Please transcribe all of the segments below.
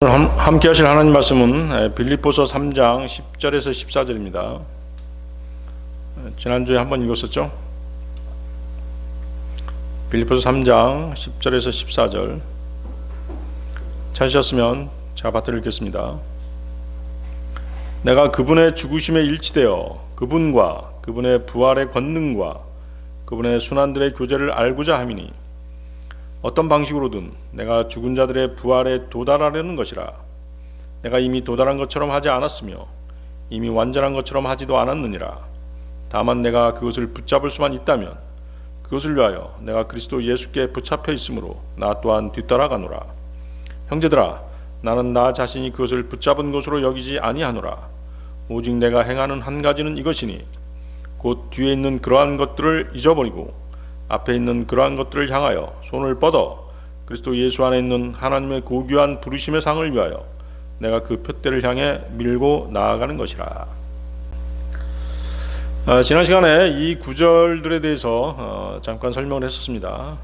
함께 하실 하나님 말씀은 빌립보서 3장 10절에서 14절입니다. 지난주에 한번 읽었었죠? 빌립보서 3장 10절에서 14절 찾으셨으면 제가 받들어 읽겠습니다. 내가 그분의 죽으심에 일치되어 그분과 그분의 부활의 권능과 그분의 순환들의 교제를 알고자 함이니 어떤 방식으로든 내가 죽은 자들의 부활에 도달하려는 것이라. 내가 이미 도달한 것처럼 하지 않았으며 이미 완전한 것처럼 하지도 않았느니라. 다만 내가 그것을 붙잡을 수만 있다면 그것을 위하여 내가 그리스도 예수께 붙잡혀 있으므로 나 또한 뒤따라가노라. 형제들아, 나는 나 자신이 그것을 붙잡은 것으로 여기지 아니하노라. 오직 내가 행하는 한 가지는 이것이니 곧 뒤에 있는 그러한 것들을 잊어버리고 앞에 있는 그러한 것들을 향하여 손을 뻗어 그리스도 예수 안에 있는 하나님의 고귀한 부르심의 상을 위하여 내가 그 표대를 향해 밀고 나아가는 것이라. 지난 시간에 이 구절들에 대해서 잠깐 설명을 했었습니다.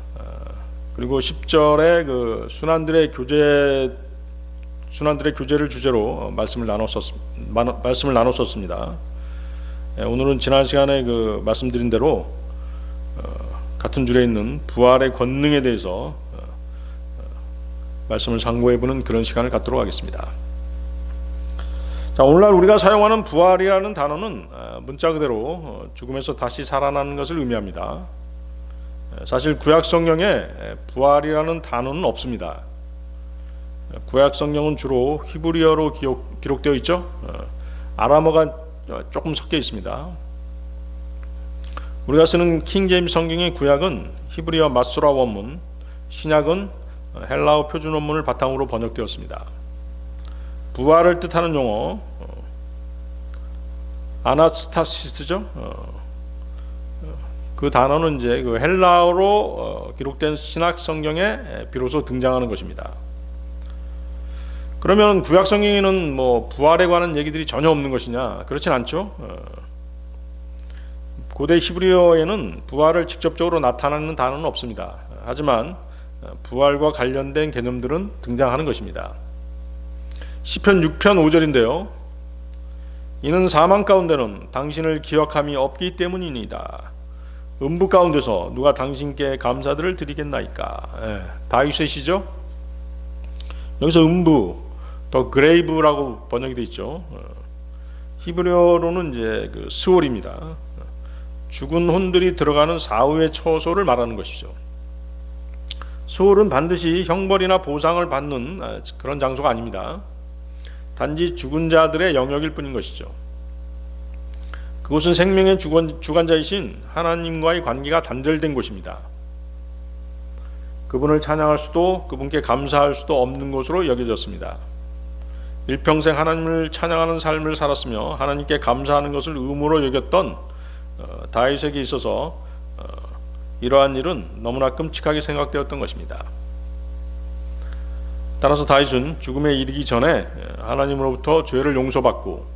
그리고 10절에 그 순환들의 교제를 주제로 말씀을 나눴었습니다. 오늘은 지난 시간에 그 말씀드린 대로 같은 줄에 있는 부활의 권능에 대해서 말씀을 상고해보는 그런 시간을 갖도록 하겠습니다. 자, 오늘날 우리가 사용하는 부활이라는 단어는 문자 그대로 죽음에서 다시 살아나는 것을 의미합니다. 사실 구약 성경에 부활이라는 단어는 없습니다. 구약 성경은 주로 히브리어로 기록되어 있죠. 아람어가 조금 섞여 있습니다. 우리가 쓰는 킹제임스 성경의 구약은 히브리어 마소라 원문, 신약은 헬라어 표준 원문을 바탕으로 번역되었습니다. 부활을 뜻하는 용어 아나스타시스죠. 그 단어는 이제 그 헬라어로 기록된 신약 성경에 비로소 등장하는 것입니다. 그러면 구약 성경에는 뭐 부활에 관한 얘기들이 전혀 없는 것이냐? 그렇진 않죠. 고대 히브리어에는 부활을 직접적으로 나타내는 단어는 없습니다. 하지만 부활과 관련된 개념들은 등장하는 것입니다. 시편 6편 5절인데요. 이는 사망 가운데는 당신을 기억함이 없기 때문이니이다. 음부 가운데서 누가 당신께 감사들을 드리겠나이까. 다윗의 시죠. 여기서 음부, 더 그레이브라고 번역이 되어 있죠. 히브리어로는 이제 그 스올입니다. 죽은 혼들이 들어가는 사후의 처소를 말하는 것이죠. 수홀은 반드시 형벌이나 보상을 받는 그런 장소가 아닙니다. 단지 죽은 자들의 영역일 뿐인 것이죠. 그곳은 생명의 주관자이신 하나님과의 관계가 단절된 곳입니다. 그분을 찬양할 수도 그분께 감사할 수도 없는 곳으로 여겨졌습니다. 일평생 하나님을 찬양하는 삶을 살았으며 하나님께 감사하는 것을 의무로 여겼던 다윗에게 있어서 이러한 일은 너무나 끔찍하게 생각되었던 것입니다. 따라서 다윗은 죽음에 이르기 전에 하나님으로부터 죄를 용서받고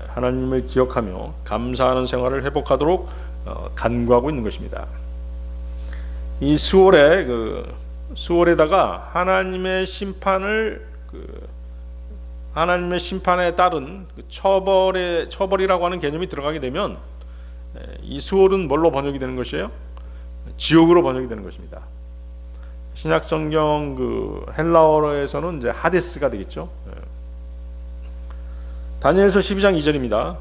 하나님을 기억하며 감사하는 생활을 회복하도록 간구하고 있는 것입니다. 이 수월에다가 하나님의 심판에 따른 처벌이라고 하는 개념이 들어가게 되면 이 수월은 뭘로 번역이 되는 것이에요? 지옥으로 번역이 되는 것입니다. 신약 성경 그 헬라어에서는 이제 하데스가 되겠죠. 다니엘서 12장 2절입니다.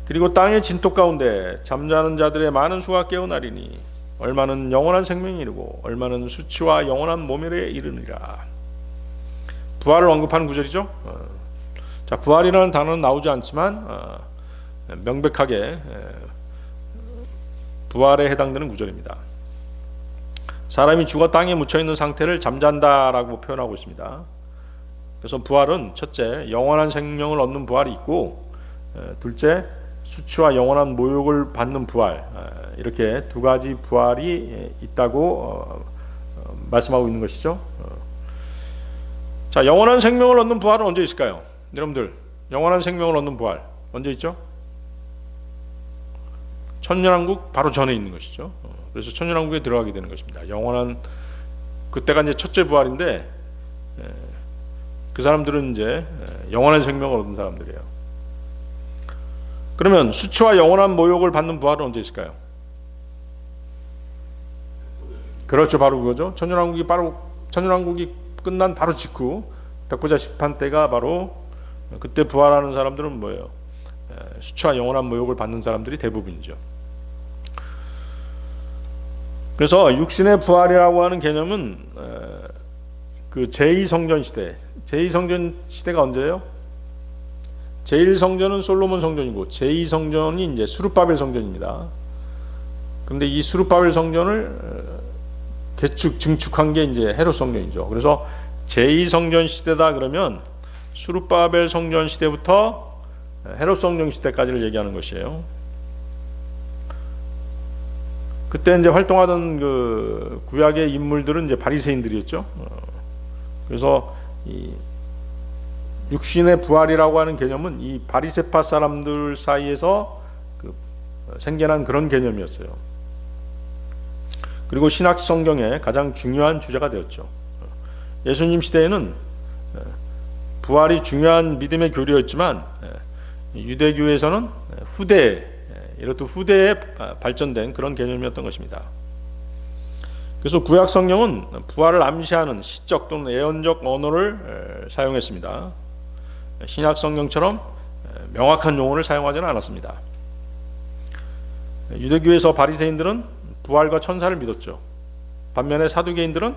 그리고 땅의 진토 가운데 잠자는 자들의 많은 수가 깨어나리니 얼마는 영원한 생명이 이르고 얼마는 수치와 영원한 모멸에 이르니라. 부활을 언급하는 구절이죠. 자, 부활이라는 단어는 나오지 않지만 명백하게 부활에 해당되는 구절입니다. 사람이 죽어 땅에 묻혀있는 상태를 잠잔다라고 표현하고 있습니다. 그래서 부활은 첫째, 영원한 생명을 얻는 부활이 있고 둘째, 수치와 영원한 모욕을 받는 부활, 이렇게 두 가지 부활이 있다고 말씀하고 있는 것이죠. 자, 영원한 생명을 얻는 부활은 언제 있을까요? 여러분들, 영원한 생명을 얻는 부활 언제 있죠? 천년왕국 바로 전에 있는 것이죠. 그래서 천년왕국에 들어가게 되는 것입니다. 영원한 그때가 이제 첫째 부활인데 그 사람들은 이제 영원한 생명을 얻은 사람들이에요. 그러면 수치와 영원한 모욕을 받는 부활은 언제 있을까요? 그렇죠, 바로 그거죠. 천년왕국이 끝난 바로 직후 백보자 심판 때가 바로 그때 부활하는 사람들은 뭐예요? 수치와 영원한 모욕을 받는 사람들이 대부분이죠. 그래서 육신의 부활이라고 하는 개념은 그 제2성전 시대, 제2성전 시대가 언제예요? 제1성전은 솔로몬 성전이고 제2성전이 이제 수룹바벨 성전입니다. 그런데 이 수룹바벨 성전을 증축한 게 이제 헤롯 성전이죠. 그래서 제2성전 시대다 그러면 수룹바벨 성전 시대부터 헤롯 성전 시대까지를 얘기하는 것이에요. 그때 이제 활동하던 그 구약의 인물들은 이제 바리새인들이었죠. 그래서 이 육신의 부활이라고 하는 개념은 이 바리새파 사람들 사이에서 생겨난 그런 개념이었어요. 그리고 신약 성경의 가장 중요한 주제가 되었죠. 예수님 시대에는 부활이 중요한 믿음의 교리였지만 유대교에서는 이렇듯 후대에 발전된 그런 개념이었던 것입니다. 그래서 구약 성경은 부활을 암시하는 시적 또는 예언적 언어를 사용했습니다. 신약 성경처럼 명확한 용어를 사용하지는 않았습니다. 유대교에서 바리새인들은 부활과 천사를 믿었죠. 반면에 사두개인들은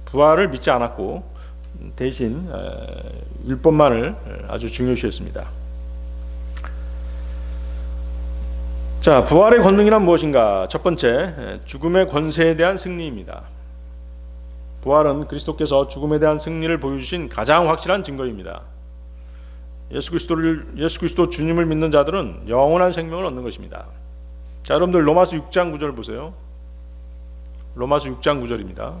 부활을 믿지 않았고 대신 율법만을 아주 중요시했습니다. 자, 부활의 권능이란 무엇인가? 첫 번째, 죽음의 권세에 대한 승리입니다. 부활은 그리스도께서 죽음에 대한 승리를 보여주신 가장 확실한 증거입니다. 예수 그리스도 주님을 믿는 자들은 영원한 생명을 얻는 것입니다. 자, 여러분들 로마서 6장 9절 보세요. 로마서 6장 9절입니다.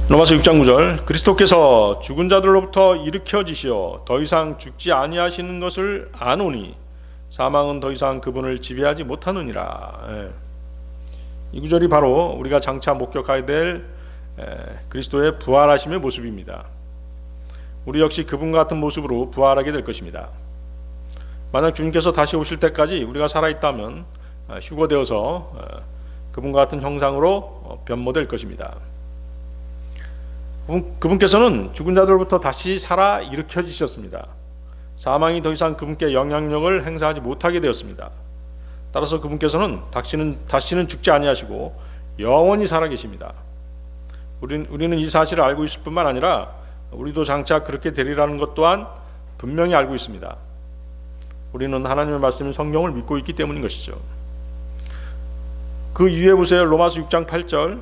로마서 6장 9절 그리스도께서 죽은 자들로부터 일으켜지시어 더 이상 죽지 아니하시는 것을 아노니 사망은 더 이상 그분을 지배하지 못하느니라. 이 구절이 바로 우리가 장차 목격하게 될 그리스도의 부활하심의 모습입니다. 우리 역시 그분과 같은 모습으로 부활하게 될 것입니다. 만약 주님께서 다시 오실 때까지 우리가 살아있다면 휴거되어서 그분과 같은 형상으로 변모될 것입니다. 그분께서는 죽은 자들로부터 다시 살아 일으켜지셨습니다. 사망이 더 이상 그분께 영향력을 행사하지 못하게 되었습니다. 따라서 그분께서는 다시는 죽지 아니하시고 영원히 살아계십니다. 우리는 이 사실을 알고 있을 뿐만 아니라 우리도 장차 그렇게 되리라는 것 또한 분명히 알고 있습니다. 우리는 하나님의 말씀인 성경을 믿고 있기 때문인 것이죠. 그 이유에 보세요. 로마서 6장 8절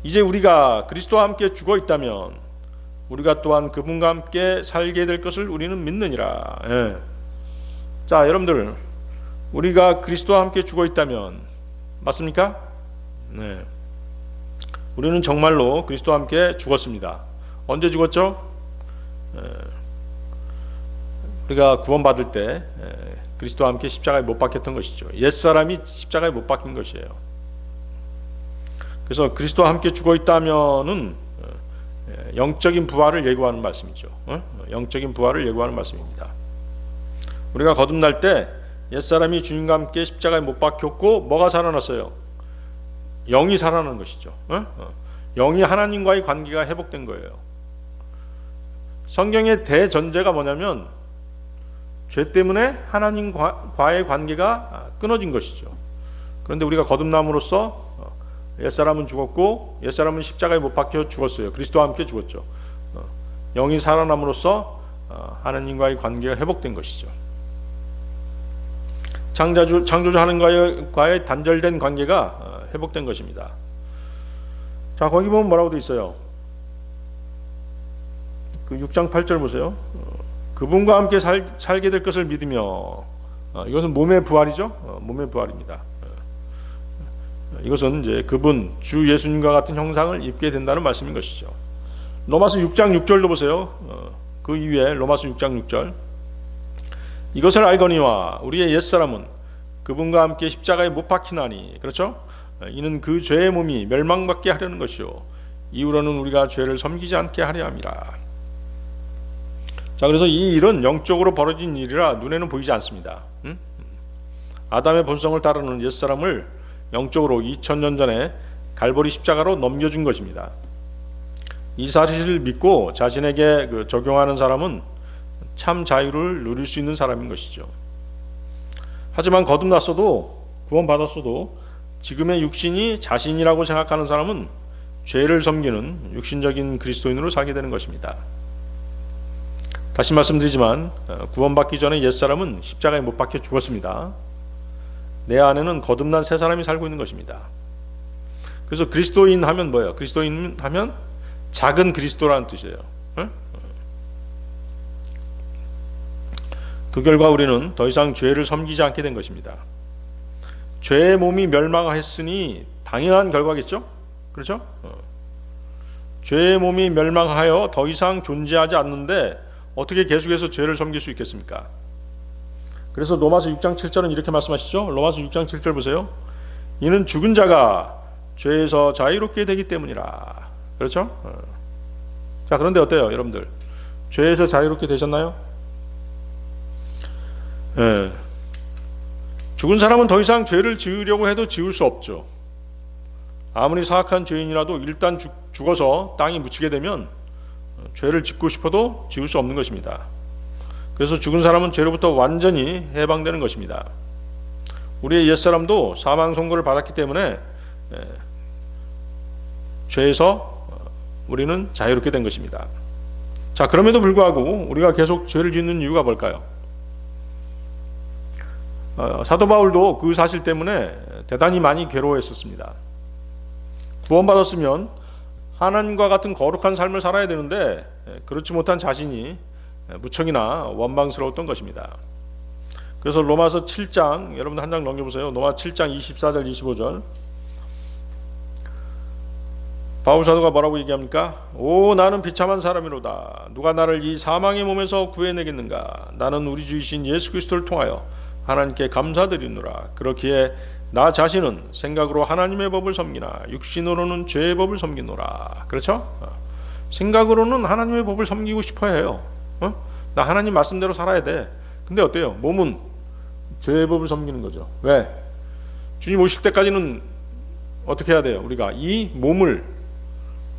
이제 우리가 그리스도와 함께 죽어 있다면 우리가 또한 그분과 함께 살게 될 것을 우리는 믿느니라. 자, 여러분들 우리가 그리스도와 함께 죽어 있다면 맞습니까? 네. 우리는 정말로 그리스도와 함께 죽었습니다. 언제 죽었죠? 우리가 구원받을 때 그리스도와 함께 십자가에 못 박혔던 것이죠. 옛사람이 십자가에 못 박힌 것이에요. 그래서 그리스도와 함께 죽어 있다면은 영적인 부활을 예고하는 말씀이죠. 영적인 부활을 예고하는 말씀입니다. 우리가 거듭날 때 옛사람이 주님과 함께 십자가에 못 박혔고 뭐가 살아났어요? 영이 살아난 것이죠. 영이 하나님과의 관계가 회복된 거예요. 성경의 대전제가 뭐냐면 죄 때문에 하나님과의 관계가 끊어진 것이죠. 그런데 우리가 거듭남으로써 옛사람은 죽었고 옛사람은 십자가에 못 박혀 죽었어요. 그리스도와 함께 죽었죠. 영이 살아남으로써 하나님과의 관계가 회복된 것이죠. 창조주 하나님과의 단절된 관계가 회복된 것입니다. 자, 거기 보면 뭐라고 돼 있어요? 그 6장 8절 보세요. 그분과 함께 살게 될 것을 믿으며 이것은 몸의 부활이죠. 몸의 부활입니다. 이것은 이제 그분 주 예수님과 같은 형상을 입게 된다는 말씀인 것이죠. 로마서 6장 6절도 보세요. 그 이후에 로마서 6장 6절 이것을 알거니와 우리의 옛사람은 그분과 함께 십자가에 못 박히나니, 그렇죠? 이는 그 죄의 몸이 멸망받게 하려는 것이요 이후로는 우리가 죄를 섬기지 않게 하려 함이라. 자, 그래서 이 일은 영적으로 벌어진 일이라 눈에는 보이지 않습니다. 아담의 본성을 따르는 옛사람을 영적으로 2000년 전에 갈보리 십자가로 넘겨준 것입니다. 이 사실을 믿고 자신에게 적용하는 사람은 참 자유를 누릴 수 있는 사람인 것이죠. 하지만 거듭났어도, 구원받았어도 지금의 육신이 자신이라고 생각하는 사람은 죄를 섬기는 육신적인 그리스도인으로 살게 되는 것입니다. 다시 말씀드리지만 구원받기 전에 옛사람은 십자가에 못 박혀 죽었습니다. 내 안에는 거듭난 새 사람이 살고 있는 것입니다. 그래서 그리스도인 하면 뭐예요? 그리스도인 하면 작은 그리스도라는 뜻이에요. 그 결과 우리는 더 이상 죄를 섬기지 않게 된 것입니다. 죄의 몸이 멸망했으니 당연한 결과겠죠? 그렇죠? 죄의 몸이 멸망하여 더 이상 존재하지 않는데 어떻게 계속해서 죄를 섬길 수 있겠습니까? 그래서 로마서 6장 7절은 이렇게 말씀하시죠. 로마서 6장 7절 보세요. 이는 죽은 자가 죄에서 자유롭게 되기 때문이라. 그렇죠? 자, 그런데 어때요, 여러분들? 죄에서 자유롭게 되셨나요? 예. 죽은 사람은 더 이상 죄를 지으려고 해도 지을 수 없죠. 아무리 사악한 죄인이라도 일단 죽어서 땅에 묻히게 되면 죄를 짓고 싶어도 지을 수 없는 것입니다. 그래서 죽은 사람은 죄로부터 완전히 해방되는 것입니다. 우리의 옛사람도 사망 선고를 받았기 때문에 죄에서 우리는 자유롭게 된 것입니다. 자, 그럼에도 불구하고 우리가 계속 죄를 짓는 이유가 뭘까요? 사도 바울도 그 사실 때문에 대단히 많이 괴로워했었습니다. 구원받았으면 하나님과 같은 거룩한 삶을 살아야 되는데 그렇지 못한 자신이 무척이나 원망스러웠던 것입니다. 그래서 로마서 7장, 여러분 한 장 넘겨보세요. 로마 7장 24절 25절. 바울 사도가 뭐라고 얘기합니까? 오, 나는 비참한 사람이로다. 누가 나를 이 사망의 몸에서 구해내겠는가? 나는 우리 주이신 예수 그리스도를 통하여 하나님께 감사드리노라. 그렇기에 나 자신은 생각으로 하나님의 법을 섬기나 육신으로는 죄의 법을 섬기노라. 그렇죠? 생각으로는 하나님의 법을 섬기고 싶어 해요. 나 하나님 말씀대로 살아야 돼. 근데 어때요? 몸은 죄의 법을 섬기는 거죠. 왜? 주님 오실 때까지는 어떻게 해야 돼요? 우리가 이 몸을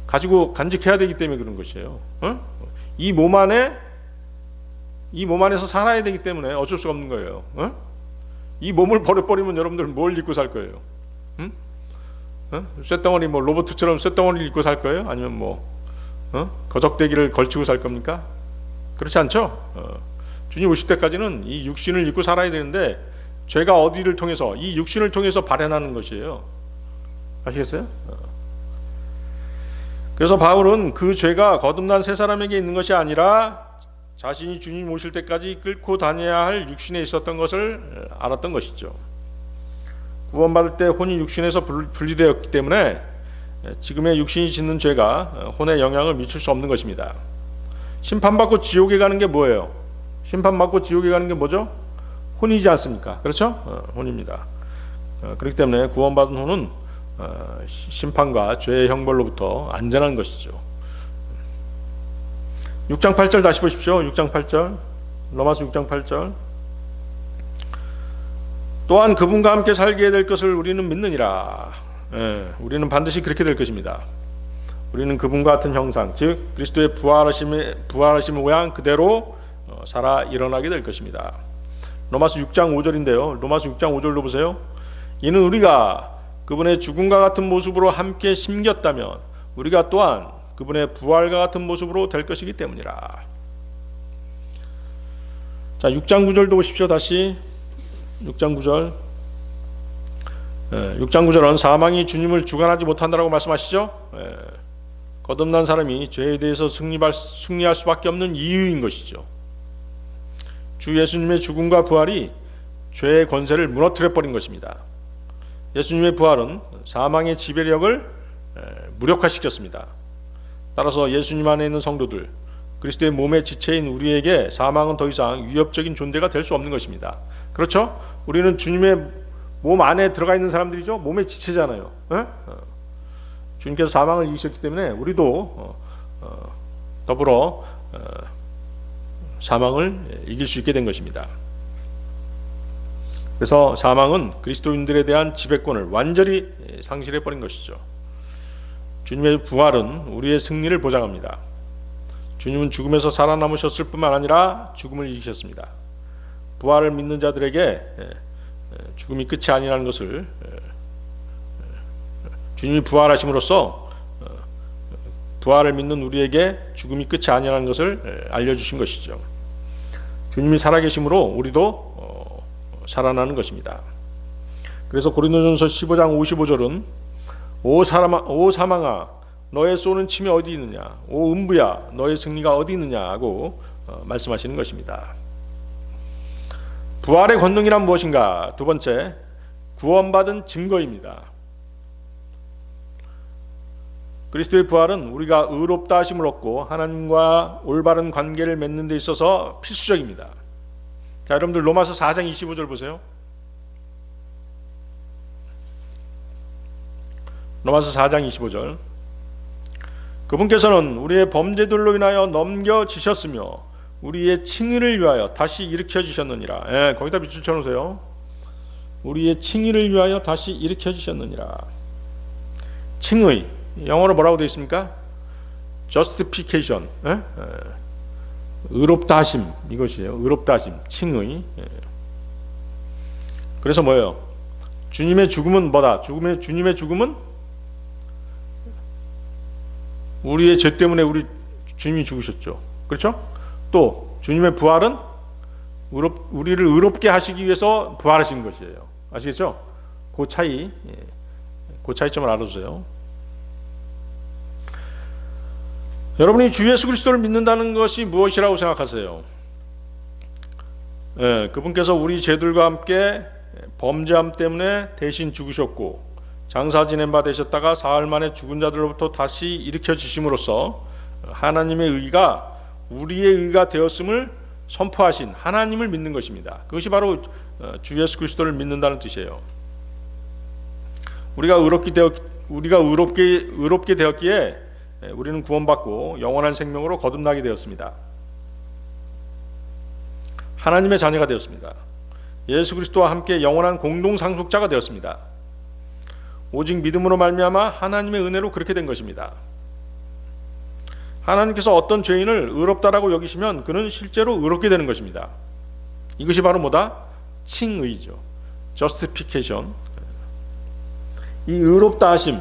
가지고 간직해야 되기 때문에 그런 것이에요. 이 몸 안에서 살아야 되기 때문에 어쩔 수가 없는 거예요. 이 몸을 버려버리면 여러분들 뭘 입고 살 거예요? 쇳덩어리, 로봇처럼 쇳덩어리를 입고 살 거예요? 아니면 거적대기를 걸치고 살 겁니까? 그렇지 않죠? 주님 오실 때까지는 이 육신을 입고 살아야 되는데 죄가 어디를 통해서, 이 육신을 통해서 발현하는 것이에요. 아시겠어요? 그래서 바울은 그 죄가 거듭난 새 사람에게 있는 것이 아니라 자신이 주님 오실 때까지 끌고 다녀야 할 육신에 있었던 것을 알았던 것이죠. 구원받을 때 혼이 육신에서 분리되었기 때문에 지금의 육신이 짓는 죄가 혼에 영향을 미칠 수 없는 것입니다. 심판받고 지옥에 가는 게 뭐예요? 심판받고 지옥에 가는 게 뭐죠? 혼이지 않습니까? 그렇죠? 혼입니다. 그렇기 때문에 구원받은 혼은 심판과 죄의 형벌로부터 안전한 것이죠. 6장 8절 다시 보십시오. 6장 8절, 로마서 6장 8절. 또한 그분과 함께 살게 될 것을 우리는 믿느니라. 우리는 반드시 그렇게 될 것입니다. 우리는 그분과 같은 형상, 즉 그리스도의 부활하심의 모양 그대로 살아 일어나게 될 것입니다. 로마서 6장 5절인데요. 로마서 6장 5절로 보세요. 이는 우리가 그분의 죽음과 같은 모습으로 함께 심겼다면 우리가 또한 그분의 부활과 같은 모습으로 될 것이기 때문이라. 자, 6장 9절도 보십시오. 다시 6장 9절. 6장 9절은 사망이 주님을 주관하지 못한다라고 말씀하시죠. 거듭난 사람이 죄에 대해서 승리할 수밖에 없는 이유인 것이죠. 주 예수님의 죽음과 부활이 죄의 권세를 무너뜨려 버린 것입니다. 예수님의 부활은 사망의 지배력을 무력화시켰습니다. 따라서 예수님 안에 있는 성도들, 그리스도의 몸의 지체인 우리에게 사망은 더 이상 위협적인 존재가 될 수 없는 것입니다. 그렇죠? 우리는 주님의 몸 안에 들어가 있는 사람들이죠. 몸의 지체잖아요. 주님께서 사망을 이기셨기 때문에 우리도 더불어 사망을 이길 수 있게 된 것입니다. 그래서 사망은 그리스도인들에 대한 지배권을 완전히 상실해버린 것이죠. 주님의 부활은 우리의 승리를 보장합니다. 주님은 죽음에서 살아남으셨을 뿐만 아니라 죽음을 이기셨습니다. 부활을 믿는 자들에게 죽음이 끝이 아니라는 것을 주님이 부활하심으로써 부활을 믿는 우리에게 죽음이 끝이 아니라는 것을 알려주신 것이죠. 주님이 살아계심으로 우리도 살아나는 것입니다. 그래서 고린도전서 15장 55절은 오 사망아 너의 쏘는 침이 어디 있느냐, 오 음부야 너의 승리가 어디 있느냐 하고 말씀하시는 것입니다. 부활의 권능이란 무엇인가? 두 번째, 구원받은 증거입니다. 그리스도의 부활은 우리가 의롭다 하심을 얻고 하나님과 올바른 관계를 맺는 데 있어서 필수적입니다. 자, 여러분들 로마서 4장 25절 보세요. 로마서 4장 25절. 그분께서는 우리의 범죄들로 인하여 넘겨지셨으며 우리의 칭의를 위하여 다시 일으켜 주셨느니라. 예, 거기다 밑줄 쳐놓으세요. 우리의 칭의를 위하여 다시 일으켜 주셨느니라. 칭의, 영어로 뭐라고 되어 있습니까? justification, 의롭다 하심, 이것이에요. 의롭다 하심, 칭의. 그래서 뭐예요? 주님의 죽음은 뭐다? 주님의 죽음은 우리의 죄 때문에 주님이 죽으셨죠. 그렇죠? 또 주님의 부활은 우리를 의롭게 하시기 위해서 부활하신 것이에요. 아시겠죠? 그 차이점을 알아주세요. 여러분이 주 예수 그리스도를 믿는다는 것이 무엇이라고 생각하세요? 그분께서 우리 죄들과 함께 범죄함 때문에 대신 죽으셨고 장사 지낸 바 되셨다가 사흘 만에 죽은 자들로부터 다시 일으켜 주심으로써 하나님의 의가 우리의 의가 되었음을 선포하신 하나님을 믿는 것입니다. 그것이 바로 주 예수 그리스도를 믿는다는 뜻이에요. 우리가 의롭게 되었기에 우리는 구원받고 영원한 생명으로 거듭나게 되었습니다. 하나님의 자녀가 되었습니다. 예수 그리스도와 함께 영원한 공동 상속자가 되었습니다. 오직 믿음으로 말미암아 하나님의 은혜로 그렇게 된 것입니다. 하나님께서 어떤 죄인을 의롭다라고 여기시면 그는 실제로 의롭게 되는 것입니다. 이것이 바로 뭐다? 칭의죠. justification. 이 의롭다 하심,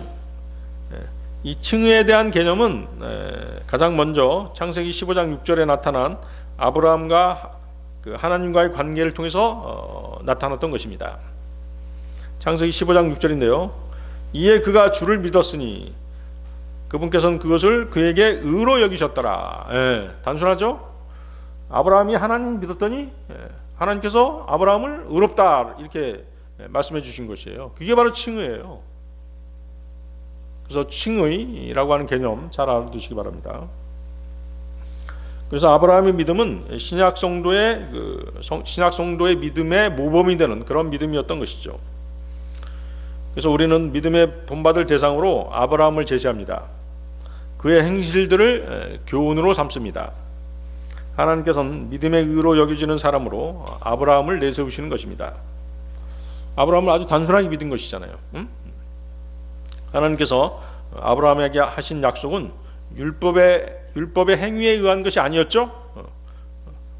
이 칭의에 대한 개념은 가장 먼저 창세기 15장 6절에 나타난 아브라함과 하나님과의 관계를 통해서 나타났던 것입니다. 창세기 15장 6절인데요. 이에 그가 주를 믿었으니 그분께서는 그것을 그에게 의로 여기셨더라. 단순하죠? 아브라함이 하나님 믿었더니 하나님께서 아브라함을 의롭다 이렇게 말씀해 주신 것이에요. 그게 바로 칭의예요. 그래서 칭의라고 하는 개념 잘 알아두시기 바랍니다. 그래서 아브라함의 믿음은 신약 성도의 믿음의 모범이 되는 그런 믿음이었던 것이죠. 그래서 우리는 믿음의 본받을 대상으로 아브라함을 제시합니다. 그의 행실들을 교훈으로 삼습니다. 하나님께서는 믿음의 의로 여겨지는 사람으로 아브라함을 내세우시는 것입니다. 아브라함을 아주 단순하게 믿은 것이잖아요. 하나님께서 아브라함에게 하신 약속은 율법의 행위에 의한 것이 아니었죠.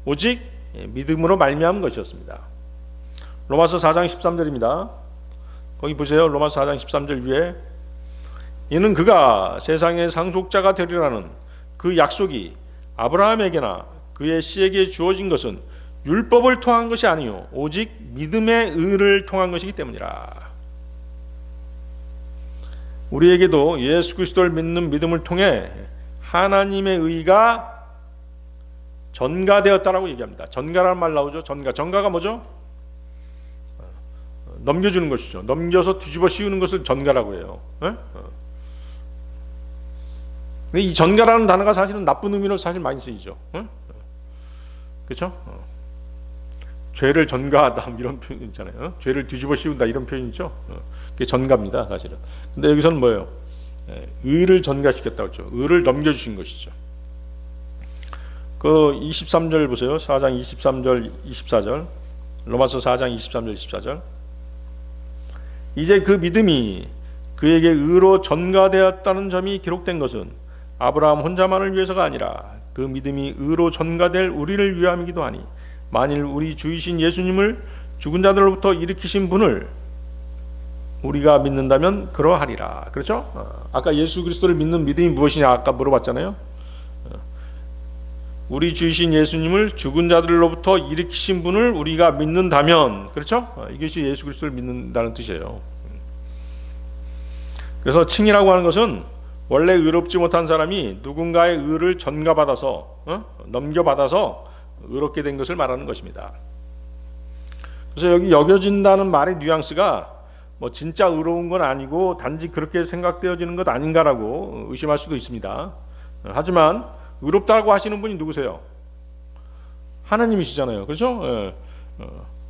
오직 믿음으로 말미암은 것이었습니다. 로마서 4장 13절입니다. 거기 보세요. 로마서 4장 13절 위에 이는 그가 세상의 상속자가 되리라는 그 약속이 아브라함에게나 그의 씨에게 주어진 것은 율법을 통한 것이 아니요 오직 믿음의 의를 통한 것이기 때문이라. 우리에게도 예수 그리스도를 믿는 믿음을 통해 하나님의 의가 전가되었다라고 얘기합니다. 전가라는 말 나오죠. 전가가 뭐죠? 넘겨주는 것이죠. 넘겨서 뒤집어 씌우는 것을 전가라고 해요. 근데 이 전가라는 단어가 사실은 나쁜 의미로 사실 많이 쓰이죠. 응? 그렇죠? 죄를 전가하다 이런 표현 있잖아요. 죄를 뒤집어 씌운다 이런 표현 있죠. 그게 전가입니다, 사실은. 근데 여기서는 뭐예요? 의를 전가시켰다고 했죠. 의를 넘겨주신 것이죠. 그 23절 보세요. 4장 23절 24절. 로마서 4장 23절 24절. 이제 그 믿음이 그에게 의로 전가되었다는 점이 기록된 것은 아브라함 혼자만을 위해서가 아니라 그 믿음이 의로 전가될 우리를 위함이기도 하니 만일 우리 주이신 예수님을 죽은 자들로부터 일으키신 분을 우리가 믿는다면 그러하리라. 그렇죠? 아까 예수 그리스도를 믿는 믿음이 무엇이냐 아까 물어봤잖아요. 우리 주이신 예수님을 죽은 자들로부터 일으키신 분을 우리가 믿는다면, 그렇죠? 이것이 예수 그리스도를 믿는다는 뜻이에요. 그래서 칭이라고 하는 것은 원래 의롭지 못한 사람이 누군가의 의를 전가받아서 넘겨받아서 의롭게 된 것을 말하는 것입니다. 그래서 여기 여겨진다는 말의 뉘앙스가 뭐 진짜 의로운 건 아니고 단지 그렇게 생각되어지는 것 아닌가라고 의심할 수도 있습니다. 하지만 의롭다고 하시는 분이 누구세요? 하나님이시잖아요. 그렇죠?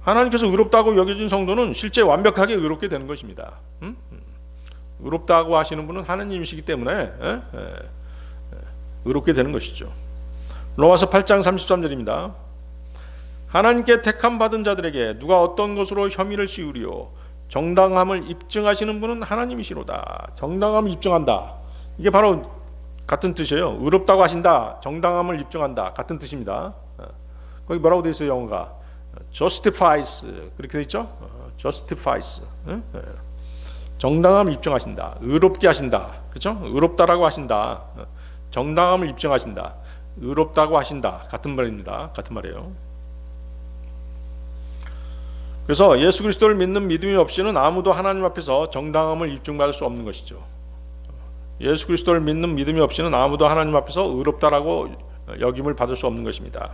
하나님께서 의롭다고 여겨진 성도는 실제 완벽하게 의롭게 되는 것입니다. 의롭다고 하시는 분은 하나님이시기 때문에 의롭게 되는 것이죠. 로마서 8장 33절입니다. 하나님께 택함 받은 자들에게 누가 어떤 것으로 혐의를 씌우리요 정당함을 입증하시는 분은 하나님이시로다. 정당함을 입증한다. 이게 바로 같은 뜻이에요. 의롭다고 하신다. 정당함을 입증한다. 같은 뜻입니다. 거기 뭐라고 되어 있어요? 영어가 justifies 그렇게 되어 있죠? justifies 정당함을 입증하신다. 의롭게 하신다. 그렇죠? 의롭다라고 하신다. 정당함을 입증하신다. 의롭다고 하신다. 같은 말입니다. 같은 말이에요. 그래서 예수 그리스도를 믿는 믿음이 없이는 아무도 하나님 앞에서 정당함을 입증받을 수 없는 것이죠. 예수 그리스도를 믿는 믿음이 없이는 아무도 하나님 앞에서 의롭다라고 여김을 받을 수 없는 것입니다.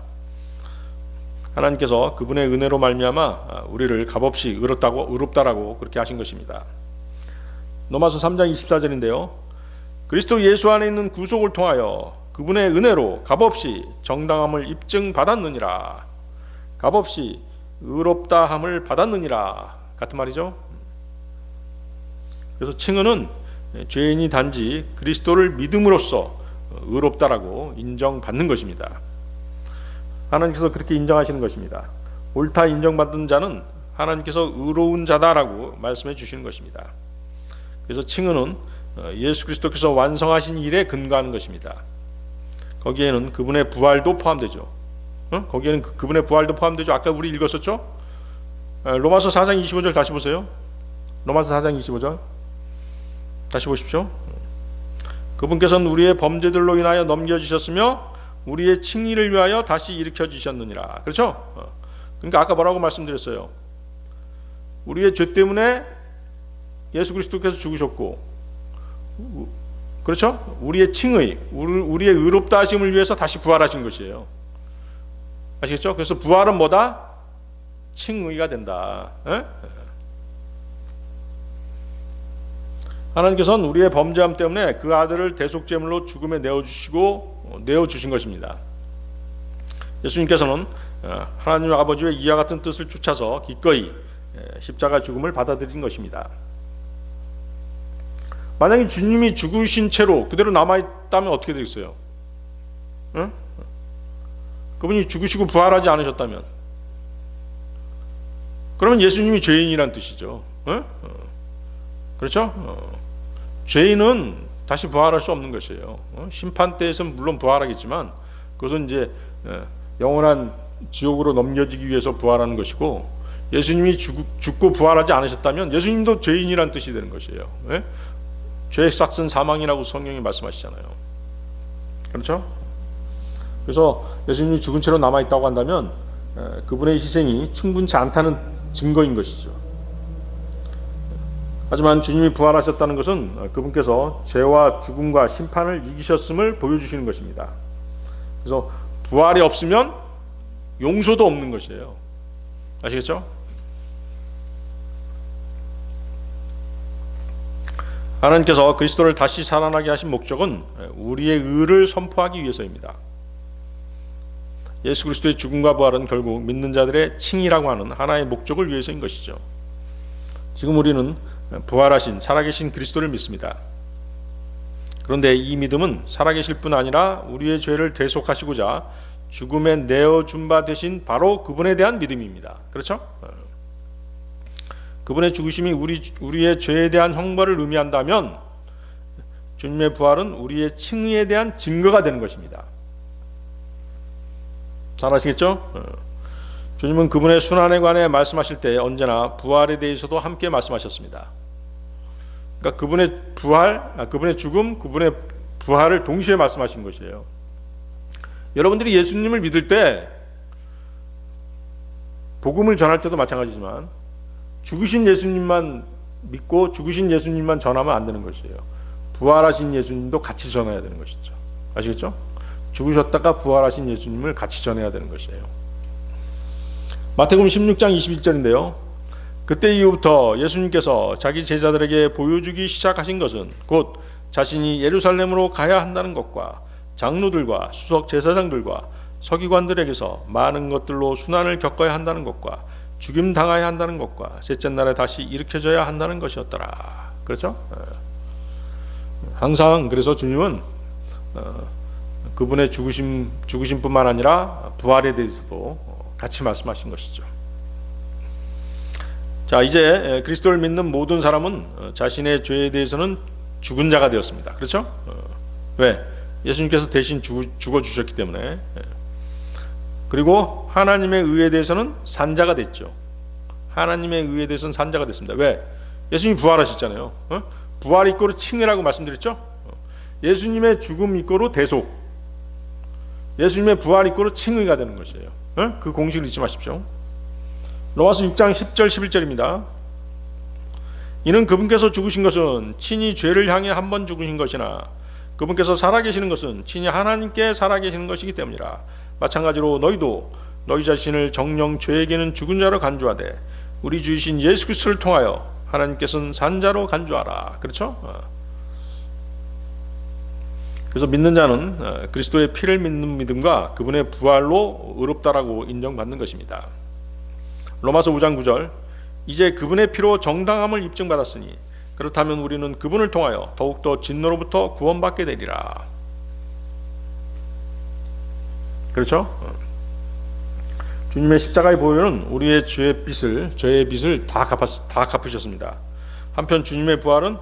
하나님께서 그분의 은혜로 말미암아 우리를 값없이 의롭다라고 그렇게 하신 것입니다. 로마서 3장 24절인데요. 그리스도 예수 안에 있는 구속을 통하여 그분의 은혜로 값없이 정당함을 입증받았느니라. 값없이 의롭다함을 받았느니라. 같은 말이죠. 그래서 칭의는 죄인이 단지 그리스도를 믿음으로써 의롭다라고 인정받는 것입니다. 하나님께서 그렇게 인정하시는 것입니다. 옳다 인정받은 자는 하나님께서 의로운 자다라고 말씀해 주시는 것입니다. 그래서 칭의는 예수 그리스도께서 완성하신 일에 근거하는 것입니다. 거기에는 그분의 부활도 포함되죠. 거기에는 그분의 부활도 포함되죠. 아까 우리 읽었었죠? 로마서 4장 25절 다시 보세요. 로마서 4장 25절 다시 보십시오. 그분께서는 우리의 범죄들로 인하여 넘겨주셨으며 우리의 칭의를 위하여 다시 일으켜 주셨느니라. 그렇죠? 그러니까 아까 뭐라고 말씀드렸어요? 우리의 죄 때문에 예수 그리스도께서 죽으셨고, 그렇죠? 우리의 칭의, 우리의 의롭다 하심을 위해서 다시 부활하신 것이에요. 아시겠죠? 그래서 부활은 뭐다? 칭의가 된다. 하나님께서는 우리의 범죄함 때문에 그 아들을 대속제물로 죽음에 내어주신 것입니다. 예수님께서는 하나님 아버지의 이와 같은 뜻을 쫓아서 기꺼이 십자가 죽음을 받아들인 것입니다. 만약에 주님이 죽으신 채로 그대로 남아있다면 어떻게 되겠어요? 그분이 죽으시고 부활하지 않으셨다면, 그러면 예수님이 죄인이란 뜻이죠. 그렇죠? 죄인은 다시 부활할 수 없는 것이에요. 심판 때에서는 물론 부활하겠지만 그것은 이제 영원한 지옥으로 넘겨지기 위해서 부활하는 것이고, 예수님이 죽고 부활하지 않으셨다면 예수님도 죄인이란 뜻이 되는 것이에요. 죄의 삭은 사망이라고 성경이 말씀하시잖아요. 그렇죠? 그래서 예수님이 죽은 채로 남아있다고 한다면 그분의 희생이 충분치 않다는 증거인 것이죠. 하지만 주님이 부활하셨다는 것은 그분께서 죄와 죽음과 심판을 이기셨음을 보여주시는 것입니다. 그래서 부활이 없으면 용서도 없는 것이에요. 아시겠죠? 하나님께서 그리스도를 다시 살아나게 하신 목적은 우리의 의를 선포하기 위해서입니다. 예수 그리스도의 죽음과 부활은 결국 믿는 자들의 칭이라고 하는 하나의 목적을 위해서인 것이죠. 지금 우리는 부활하신 살아계신 그리스도를 믿습니다. 그런데 이 믿음은 살아계실 뿐 아니라 우리의 죄를 대속하시고자 죽음에 내어준 바 되신 바로 그분에 대한 믿음입니다. 그렇죠? 그분의 죽으심이 우리의 죄에 대한 형벌을 의미한다면 주님의 부활은 우리의 칭의에 대한 증거가 되는 것입니다. 잘 아시겠죠? 주님은 그분의 순환에 관해 말씀하실 때 언제나 부활에 대해서도 함께 말씀하셨습니다. 그러니까 그분의 부활, 그분의 죽음, 그분의 부활을 동시에 말씀하신 것이에요. 여러분들이 예수님을 믿을 때 복음을 전할 때도 마찬가지지만 죽으신 예수님만 믿고 죽으신 예수님만 전하면 안 되는 것이에요. 부활하신 예수님도 같이 전해야 되는 것이죠. 아시겠죠? 죽으셨다가 부활하신 예수님을 같이 전해야 되는 것이에요. 마태복음 16장 21절인데요. 그때 이후부터 예수님께서 자기 제자들에게 보여주기 시작하신 것은 곧 자신이 예루살렘으로 가야 한다는 것과 장로들과 수석 제사장들과 서기관들에게서 많은 것들로 순환을 겪어야 한다는 것과 죽임 당해야 한다는 것과 셋째 날에 다시 일으켜져야 한다는 것이었더라. 그렇죠? 항상 그래서 주님은 그분의 죽으심뿐만 아니라 부활에 대해서도 같이 말씀하신 것이죠. 자, 이제 그리스도를 믿는 모든 사람은 자신의 죄에 대해서는 죽은 자가 되었습니다. 그렇죠? 왜? 예수님께서 대신 죽어 주셨기 때문에. 그리고 하나님의 의에 대해서는 산자가 됐죠. 하나님의 의에 대해서는 산자가 됐습니다. 왜? 예수님이 부활하셨잖아요. 부활 이꼬르 칭이라고 말씀드렸죠. 예수님의 죽음 이꼬르 대속, 예수님의 부활 이꼬르 칭의가 되는 것이에요. 그 공식을 잊지 마십시오. 로마서 6장 10절 11절입니다. 이는 그분께서 죽으신 것은 친히 죄를 향해 한 번 죽으신 것이나 그분께서 살아계시는 것은 친히 하나님께 살아계시는 것이기 때문이라. 마찬가지로 너희도 너희 자신을 정령 죄에게는 죽은 자로 간주하되 우리 주이신 예수 그리스도를 통하여 하나님께서는 산 자로 간주하라. 그렇죠? 그래서 믿는 자는 그리스도의 피를 믿는 믿음과 그분의 부활로 의롭다라고 인정받는 것입니다. 로마서 5장 9절 이제 그분의 피로 정당함을 입증받았으니 그렇다면 우리는 그분을 통하여 더욱더 진노로부터 구원받게 되리라. 그렇죠? 주님의 십자가의 보혈은 우리의 죄의 빚을 다 갚으셨습니다. 한편 주님의 부활은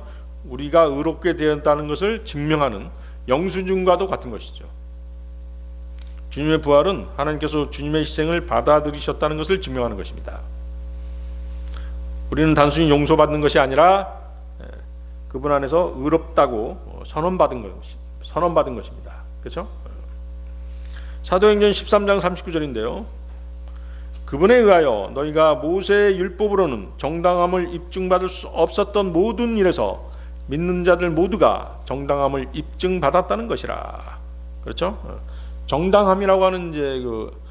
우리가 의롭게 되었다는 것을 증명하는 영수증과도 같은 것이죠. 주님의 부활은 하나님께서 주님의 희생을 받아들이셨다는 것을 증명하는 것입니다. 우리는 단순히 용서받는 것이 아니라 그분 안에서 의롭다고 선언받은 것입니다. 그렇죠? 사도행전 13장 39절인데요. 그분에 의하여 너희가 모세의 율법으로는 정당함을 입증받을 수 없었던 모든 일에서 믿는 자들 모두가 정당함을 입증받았다는 것이라. 그렇죠? 정당함이라고 하는 이제 그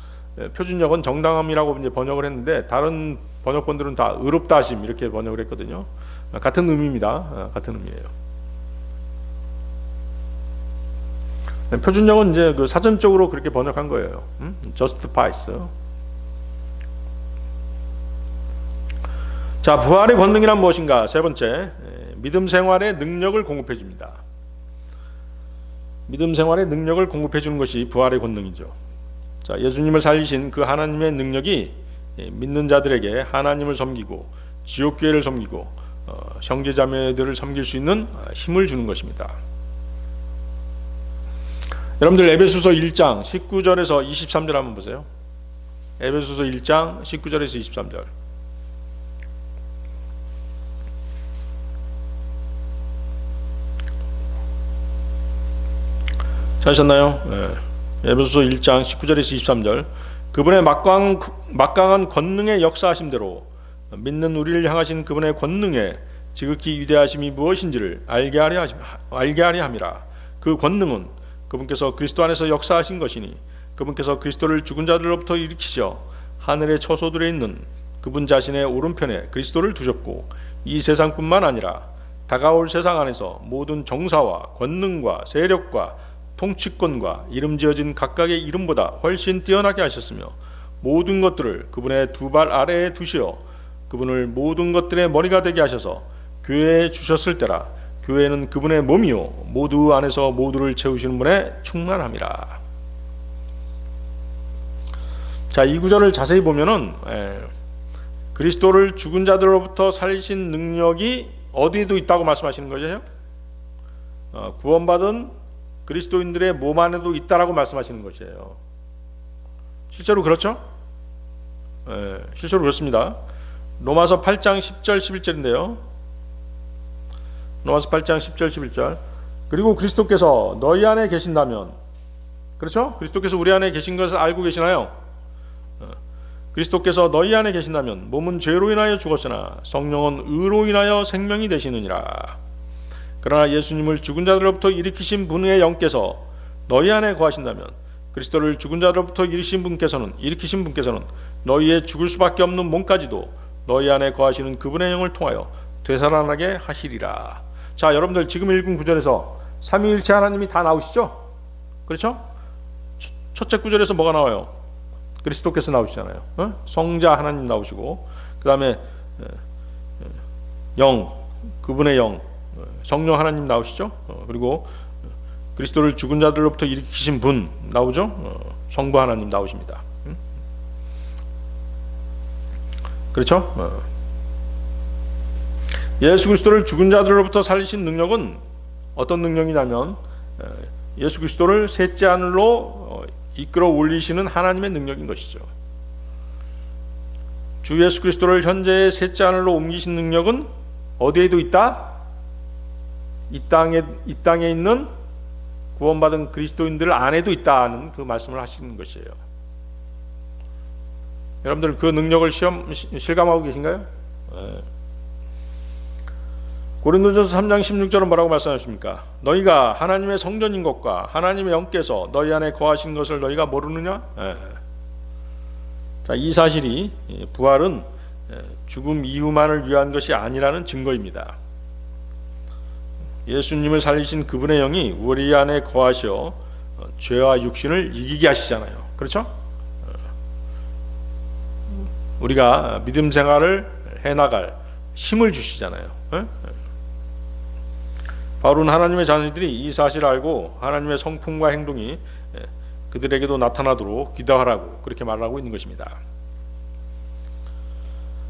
표준역은 정당함이라고 이제 번역을 했는데 다른 번역본들은 다 의롭다 하심 이렇게 번역을 했거든요. 같은 의미입니다. 같은 의미예요. 표준역은 이제 그 사전적으로 그렇게 번역한 거예요. justifies. 자, 부활의 권능이란 무엇인가? 세 번째, 믿음 생활의 능력을 공급해 줍니다. 믿음 생활의 능력을 공급해 주는 것이 부활의 권능이죠. 자, 예수님을 살리신 그 하나님의 능력이 믿는 자들에게 하나님을 섬기고 지옥교회를 섬기고 형제자매들을 섬길 수 있는 힘을 주는 것입니다. 여러분들 에베소서 1장 19절에서 23절 한번 보세요. 에베소서 1장 19절에서 23절. 찾으셨나요? 네. 에베소서 1장 19절에서 23절. 그분의 막강한 권능의 역사하심대로 믿는 우리를 향하신 그분의 권능의 지극히 위대하심이 무엇인지를 알게 하려 함이라. 그 권능은 그분께서 그리스도 안에서 역사하신 것이니 그분께서 그리스도를 죽은 자들로부터 일으키셔 하늘의 처소들에 있는 그분 자신의 오른편에 그리스도를 두셨고 이 세상뿐만 아니라 다가올 세상 안에서 모든 정사와 권능과 세력과 통치권과 이름 지어진 각각의 이름보다 훨씬 뛰어나게 하셨으며 모든 것들을 그분의 두 발 아래에 두시어 그분을 모든 것들의 머리가 되게 하셔서 교회에 주셨을 때라. 교회는 그분의 몸이요 모두 안에서 모두를 채우시는 분의 충만함이라. 자, 이 구절을 자세히 보면은 그리스도를 죽은 자들로부터 살리신 능력이 어디에도 있다고 말씀하시는 거죠? 구원받은 그리스도인들의 몸 안에도 있다라고 말씀하시는 것이에요. 실제로 그렇죠? 실제로 그렇습니다. 로마서 8장 10절 11절인데요. 로마서 8장 10절 11절. 그리고 그리스도께서 너희 안에 계신다면, 그렇죠? 그리스도께서 우리 안에 계신 것을 알고 계시나요? 그리스도께서 너희 안에 계신다면 몸은 죄로 인하여 죽었으나 성령은 의로 인하여 생명이 되시느니라. 그러나 예수님을 죽은 자들로부터 일으키신 분의 영께서 너희 안에 거하신다면 그리스도를 죽은 자들로부터 일으키신 분께서는 너희의 죽을 수밖에 없는 몸까지도 너희 안에 거하시는 그분의 영을 통하여 되살아나게 하시리라. 자, 여러분들 지금 읽은 구절에서 삼위일체 하나님이 다 나오시죠? 그렇죠? 첫째 구절에서 뭐가 나와요? 그리스도께서 나오시잖아요. 성자 하나님 나오시고, 그 다음에 영, 그분의 영, 성령 하나님 나오시죠? 그리고 그리스도를 죽은 자들로부터 일으키신 분 나오죠? 성부 하나님 나오십니다. 그렇죠? 예수 그리스도를 죽은 자들로부터 살리신 능력은 어떤 능력이냐면 예수 그리스도를 셋째 하늘로 이끌어 올리시는 하나님의 능력인 것이죠. 주 예수 그리스도를 현재의 셋째 하늘로 옮기신 능력은 어디에도 있다? 이 땅에 있는 구원받은 그리스도인들 안에도 있다는 그 말씀을 하시는 것이에요. 여러분들 그 능력을 실감하고 계신가요? 고린도전서 3장 16절은 뭐라고 말씀하십니까? 너희가 하나님의 성전인 것과 하나님의 영께서 너희 안에 거하신 것을 너희가 모르느냐? 자, 이 사실이 부활은 죽음 이후만을 위한 것이 아니라는 증거입니다. 예수님을 살리신 그분의 영이 우리 안에 거하셔 죄와 육신을 이기게 하시잖아요. 그렇죠? 우리가 믿음 생활을 해나갈 힘을 주시잖아요. 바울은 하나님의 자녀들이 이 사실을 알고 하나님의 성품과 행동이 그들에게도 나타나도록 기도하라고 그렇게 말하고 있는 것입니다.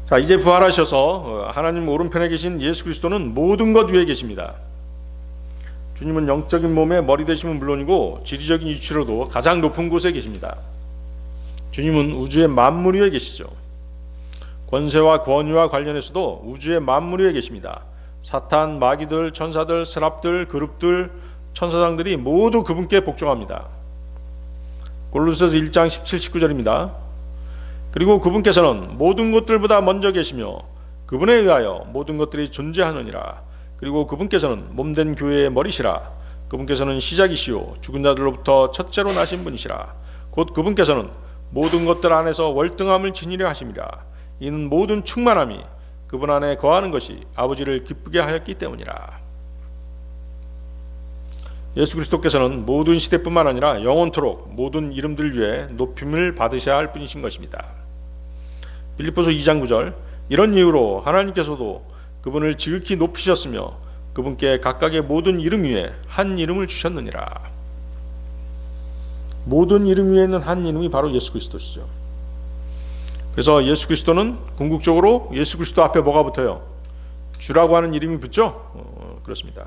자, 이제 부활하셔서 하나님 오른편에 계신 예수 그리스도는 모든 것 위에 계십니다. 주님은 영적인 몸의 머리 되심은 물론이고 지리적인 위치로도 가장 높은 곳에 계십니다. 주님은 우주의 만물 위에 계시죠. 권세와 권위와 관련해서도 우주의 만물 위에 계십니다. 사탄, 마귀들, 천사들, 스랍들, 그룹들, 천사장들이 모두 그분께 복종합니다. 골로새서 1장 17, 19절입니다. 그리고 그분께서는 모든 것들보다 먼저 계시며 그분에 의하여 모든 것들이 존재하느니라. 그리고 그분께서는 몸된 교회의 머리시라. 그분께서는 시작이시요 죽은 자들로부터 첫째로 나신 분이시라. 곧 그분께서는 모든 것들 안에서 월등함을 지니려 하심이라. 이는 모든 충만함이 그분 안에 거하는 것이 아버지를 기쁘게 하였기 때문이라. 예수 그리스도께서는 모든 시대뿐만 아니라 영원토록 모든 이름들 위에 높임을 받으셔야 할 분이신 것입니다. 빌립보서 2장 9절. 이런 이유로 하나님께서도 그분을 지극히 높이셨으며 그분께 각각의 모든 이름 위에 한 이름을 주셨느니라. 모든 이름 위에 있는 한 이름이 바로 예수 그리스도시죠. 그래서 예수 그리스도는 궁극적으로 예수 그리스도 앞에 뭐가 붙어요? 주라고 하는 이름이 붙죠? 그렇습니다.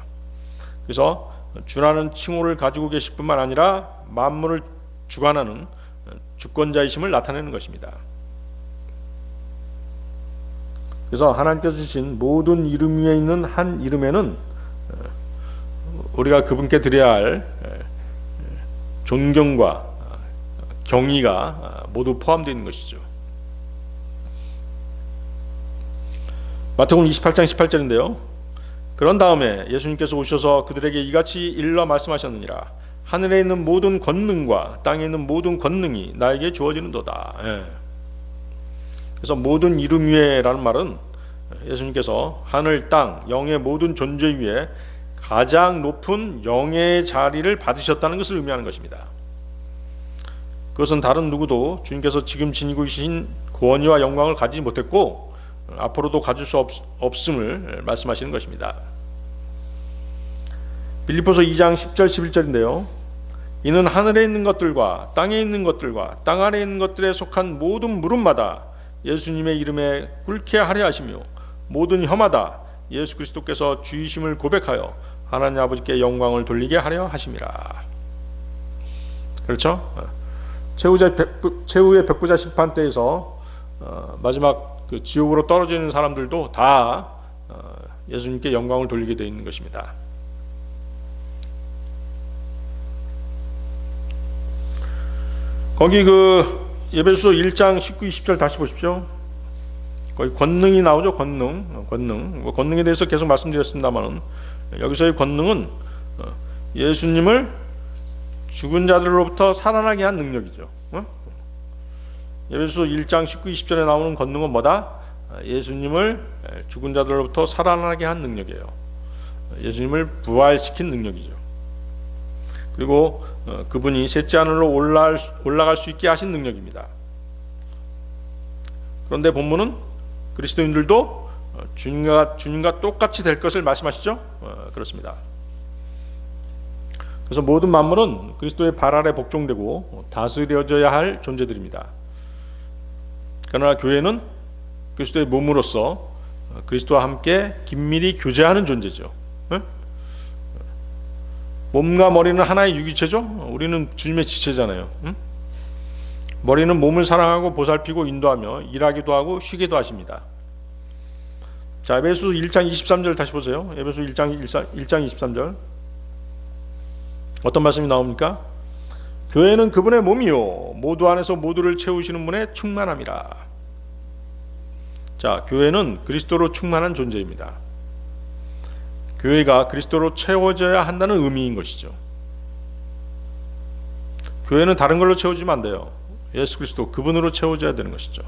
그래서 주라는 칭호를 가지고 계실 뿐만 아니라 만물을 주관하는 주권자이심을 나타내는 것입니다. 그래서 하나님께서 주신 모든 이름 위에 있는 한 이름에는 우리가 그분께 드려야 할 존경과 경의가 모두 포함되어 있는 것이죠. 마태복음 28장 18절인데요. 그런 다음에 예수님께서 오셔서 그들에게 이같이 일러 말씀하셨느니라. 하늘에 있는 모든 권능과 땅에 있는 모든 권능이 나에게 주어지는도다. 그래서 모든 이름 위에라는 말은 예수님께서 하늘, 땅, 영의 모든 존재 위에 가장 높은 영의 자리를 받으셨다는 것을 의미하는 것입니다. 그것은 다른 누구도 주님께서 지금 지니고 계신 권위와 영광을 가지지 못했고 앞으로도 가질 수 없음을 말씀하시는 것입니다. 빌립보서 2장 10절 11절인데요. 이는 하늘에 있는 것들과 땅에 있는 것들과 땅 아래에 있는 것들에 속한 모든 무릎마다 예수님의 이름에 꿇게 하려 하시며 모든 혀마다 예수 그리스도께서 주이심을 고백하여 하나님 아버지께 영광을 돌리게 하려 하심이라. 그렇죠? 최후의 백부자 심판 때에서 마지막 그 지옥으로 떨어지는 사람들도 다 예수님께 영광을 돌리게 되어 있는 것입니다. 거기 그 에베소서 1장 19, 20절 다시 보십시오. 거기 권능이 나오죠. 권능에 대해서 계속 말씀드렸습니다만 여기서의 권능은 예수님을 죽은 자들로부터 살아나게 한 능력이죠. 에베소서 1장 19, 20절에 나오는 권능은 뭐다? 예수님을 죽은 자들로부터 살아나게 한 능력이에요. 예수님을 부활시킨 능력이죠. 그리고 그분이 셋째 하늘로 올라갈 수 있게 하신 능력입니다. 그런데 본문은 그리스도인들도 주님과 똑같이 될 것을 말씀하시죠? 그렇습니다. 그래서 모든 만물은 그리스도의 발 아래 복종되고 다스려져야 할 존재들입니다. 그러나 교회는 그리스도의 몸으로서 그리스도와 함께 긴밀히 교제하는 존재죠. 몸과 머리는 하나의 유기체죠. 우리는 주님의 지체잖아요. 머리는 몸을 사랑하고 보살피고 인도하며 일하기도 하고 쉬기도 하십니다. 자, 에베소서 1장 23절 다시 보세요. 에베소서 1장 23절 어떤 말씀이 나옵니까? 교회는 그분의 몸이요 모두 안에서 모두를 채우시는 분의 충만함이라. 자, 교회는 그리스도로 충만한 존재입니다. 교회가 그리스도로 채워져야 한다는 의미인 것이죠. 교회는 다른 걸로 채워지면 안 돼요. 예수 그리스도 그분으로 채워져야 되는 것이죠.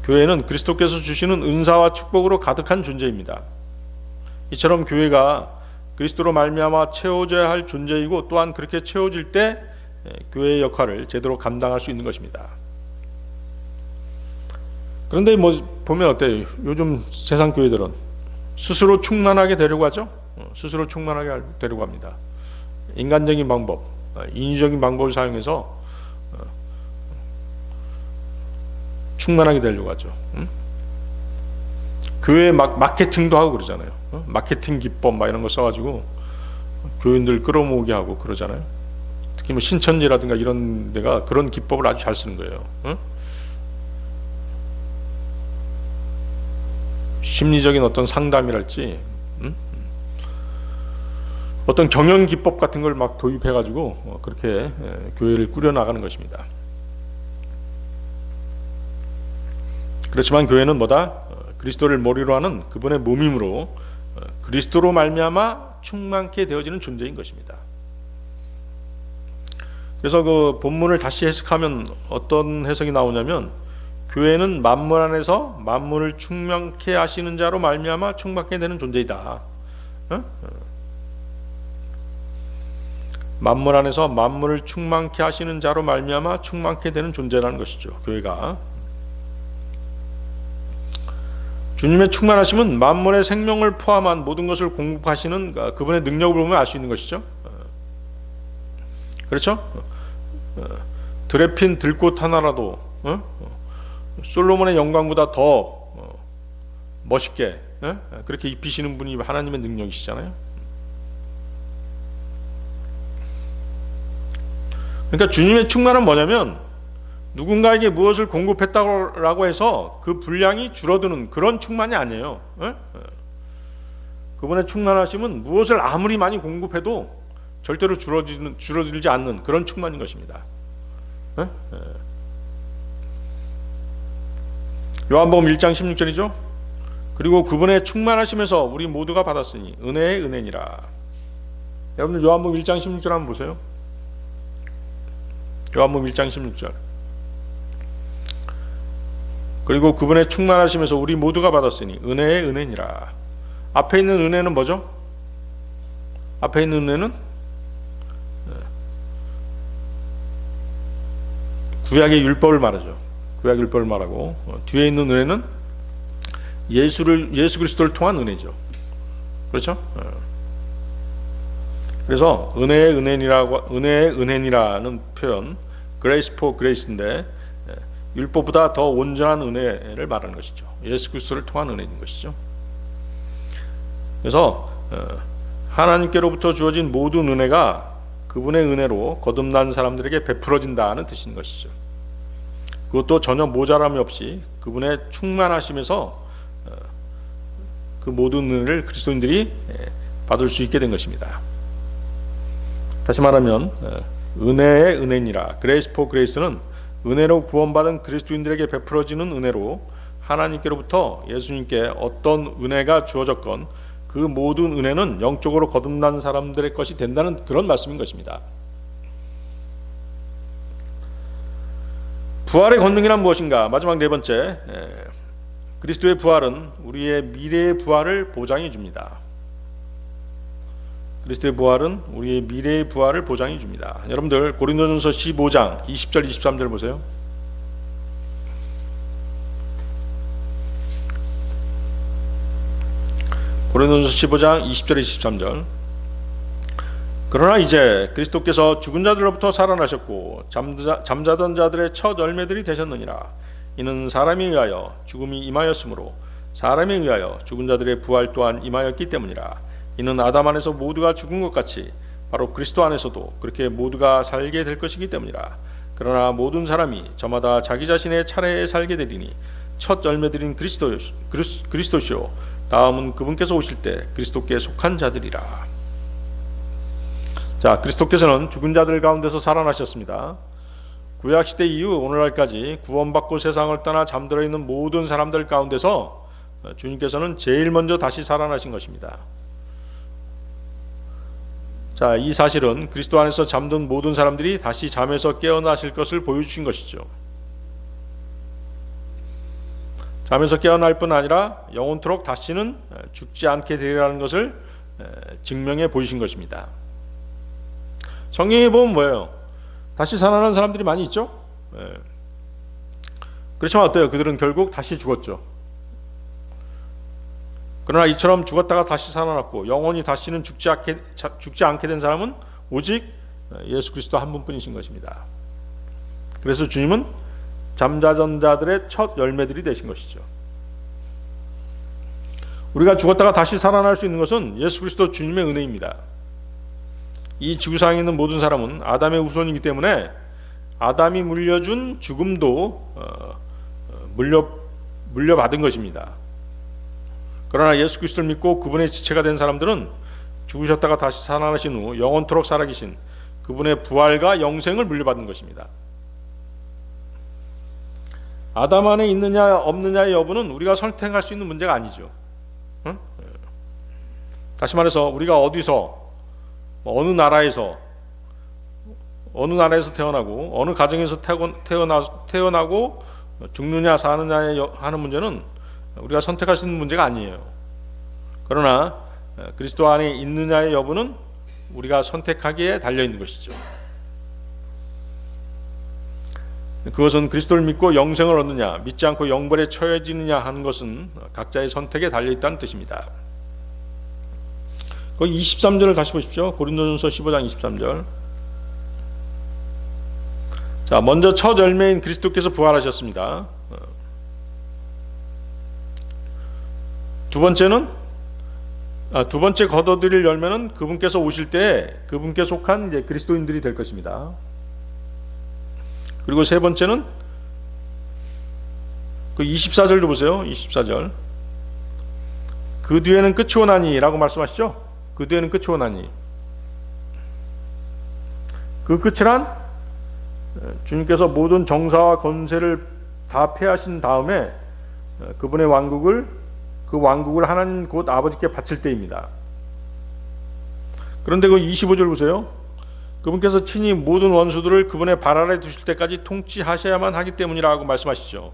교회는 그리스도께서 주시는 은사와 축복으로 가득한 존재입니다. 이처럼 교회가 그리스도로 말미암아 채워져야 할 존재이고 또한 그렇게 채워질 때 교회의 역할을 제대로 감당할 수 있는 것입니다. 그런데 보면 어때요? 요즘 세상 교회들은 스스로 충만하게 되려고 하죠. 스스로 충만하게 되려고 합니다. 인간적인 방법, 인위적인 방법을 사용해서 충만하게 되려고 하죠. 교회 마케팅도 하고 그러잖아요. 마케팅 기법 이런 거 써가지고 교인들 끌어모으게 하고 그러잖아요. 특히 신천지라든가 이런 데가 그런 기법을 아주 잘 쓰는 거예요. 심리적인 어떤 상담이랄지 어떤 경영 기법 같은 걸 막 도입해가지고 그렇게 교회를 꾸려나가는 것입니다. 그렇지만 교회는 뭐다? 그리스도를 머리로 하는 그분의 몸이므로 그리스도로 말미암아 충만케 되어지는 존재인 것입니다. 그래서 그 본문을 다시 해석하면 어떤 해석이 나오냐면 교회는 만물 안에서 만물을 충만케 하시는 자로 말미암아 충만케 되는 존재이다. 만물 안에서 만물을 충만케 하시는 자로 말미암아 충만케 되는 존재라는 것이죠. 교회가 주님의 충만하심은 만물의 생명을 포함한 모든 것을 공급하시는 그분의 능력을 보면 알 수 있는 것이죠. 그렇죠? 드레핀 들꽃 하나라도 솔로몬의 영광보다 더 멋있게 그렇게 입히시는 분이 하나님의 능력이시잖아요. 그러니까 주님의 충만은 뭐냐면 누군가에게 무엇을 공급했다고 해서 그 분량이 줄어드는 그런 충만이 아니에요. 그분의 충만하심은 무엇을 아무리 많이 공급해도 절대로 줄어들지 않는 그런 충만인 것입니다. 요한복음 1장 16절이죠. 그리고 그분의 충만하심에서 우리 모두가 받았으니 은혜의 은혜니라. 여러분들 요한복음 1장 16절 한번 보세요. 요한복음 1장 16절 그리고 그분의 충만하심에서 우리 모두가 받았으니 은혜의 은혜니라. 앞에 있는 은혜는 뭐죠? 앞에 있는 은혜는 구약의 율법을 말하죠. 구약 율법을 말하고, 뒤에 있는 은혜는 예수 그리스도를 통한 은혜죠. 그렇죠? 그래서 은혜의 은혜니라는 표현, grace for grace인데, 율법보다 더 온전한 은혜를 말하는 것이죠. 예수 그리스도를 통한 은혜인 것이죠. 그래서 하나님께로부터 주어진 모든 은혜가 그분의 은혜로 거듭난 사람들에게 베풀어진다는 뜻인 것이죠. 그것도 전혀 모자람이 없이 그분의 충만하심에서 그 모든 은혜를 그리스도인들이 받을 수 있게 된 것입니다. 다시 말하면 은혜의 은혜니라, grace for grace는 은혜로 구원받은 그리스도인들에게 베풀어지는 은혜로 하나님께로부터 예수님께 어떤 은혜가 주어졌건 그 모든 은혜는 영적으로 거듭난 사람들의 것이 된다는 그런 말씀인 것입니다. 부활의 권능이란 무엇인가? 마지막 네 번째, 그리스도의 부활은 우리의 미래의 부활을 보장해 줍니다. 그리스도의 부활은 우리의 미래의 부활을 보장해 줍니다. 여러분들 고린도전서 15장 20절 23절 보세요. 고린도전서 15장 20절 23절. 그러나 이제 그리스도께서 죽은 자들로부터 살아나셨고 잠자던 자들의 첫 열매들이 되셨느니라. 이는 사람에 의하여 죽음이 임하였으므로 사람에 의하여 죽은 자들의 부활 또한 임하였기 때문이라. 이는 아담 안에서 모두가 죽은 것 같이 바로 그리스도 안에서도 그렇게 모두가 살게 될 것이기 때문이라. 그러나 모든 사람이 저마다 자기 자신의 차례에 살게 되리니 첫 열매들인 그리스도시요 다음은 그분께서 오실 때 그리스도께 속한 자들이라. 자, 그리스도께서는 죽은 자들 가운데서 살아나셨습니다. 구약시대 이후 오늘날까지 구원받고 세상을 떠나 잠들어 있는 모든 사람들 가운데서 주님께서는 제일 먼저 다시 살아나신 것입니다. 자, 이 사실은 그리스도 안에서 잠든 모든 사람들이 다시 잠에서 깨어나실 것을 보여주신 것이죠. 잠에서 깨어날 뿐 아니라 영원토록 다시는 죽지 않게 되리라는 것을 증명해 보이신 것입니다. 성경에 보면 뭐예요? 다시 살아나는 사람들이 많이 있죠? 그렇지만 어때요? 그들은 결국 다시 죽었죠. 그러나 이처럼 죽었다가 다시 살아났고 영원히 다시는 죽지 않게 된 사람은 오직 예수 그리스도 한 분뿐이신 것입니다. 그래서 주님은 잠자던 자들의 첫 열매들이 되신 것이죠. 우리가 죽었다가 다시 살아날 수 있는 것은 예수 그리스도 주님의 은혜입니다. 이 지구상에 있는 모든 사람은 아담의 후손이기 때문에 아담이 물려준 죽음도 물려받은 것입니다. 그러나 예수 그리스도를 믿고 그분의 지체가 된 사람들은 죽으셨다가 다시 살아나신 후 영원토록 살아계신 그분의 부활과 영생을 물려받은 것입니다. 아담 안에 있느냐 없느냐의 여부는 우리가 선택할 수 있는 문제가 아니죠. 응? 다시 말해서 우리가 어디서 어느 나라에서 태어나고 어느 가정에서 태어나고 죽느냐 사느냐에 하는 문제는 우리가 선택할 수 있는 문제가 아니에요. 그러나 그리스도 안에 있느냐의 여부는 우리가 선택하기에 달려있는 것이죠. 그것은 그리스도를 믿고 영생을 얻느냐 믿지 않고 영벌에 처해지느냐 하는 것은 각자의 선택에 달려있다는 뜻입니다. 거기 23절을 다시 보십시오. 고린도전서 15장 23절. 자, 먼저 첫 열매인 그리스도께서 부활하셨습니다. 두 번째 거둬들일 열매는 그분께서 오실 때 그분께 속한 이제 그리스도인들이 될 것입니다. 그리고 세 번째는 그 24절도 보세요. 24절. 그 뒤에는 끝이 오나니 라고 말씀하시죠. 그 뒤에는 끝이 오나니. 그 끝이란 주님께서 모든 정사와 권세를 다 패하신 다음에 그분의 그 왕국을 하나님 곧 아버지께 바칠 때입니다. 그런데 그 25절 보세요. 그분께서 친히 모든 원수들을 그분의 발 아래 두실 때까지 통치하셔야만 하기 때문이라고 말씀하시죠.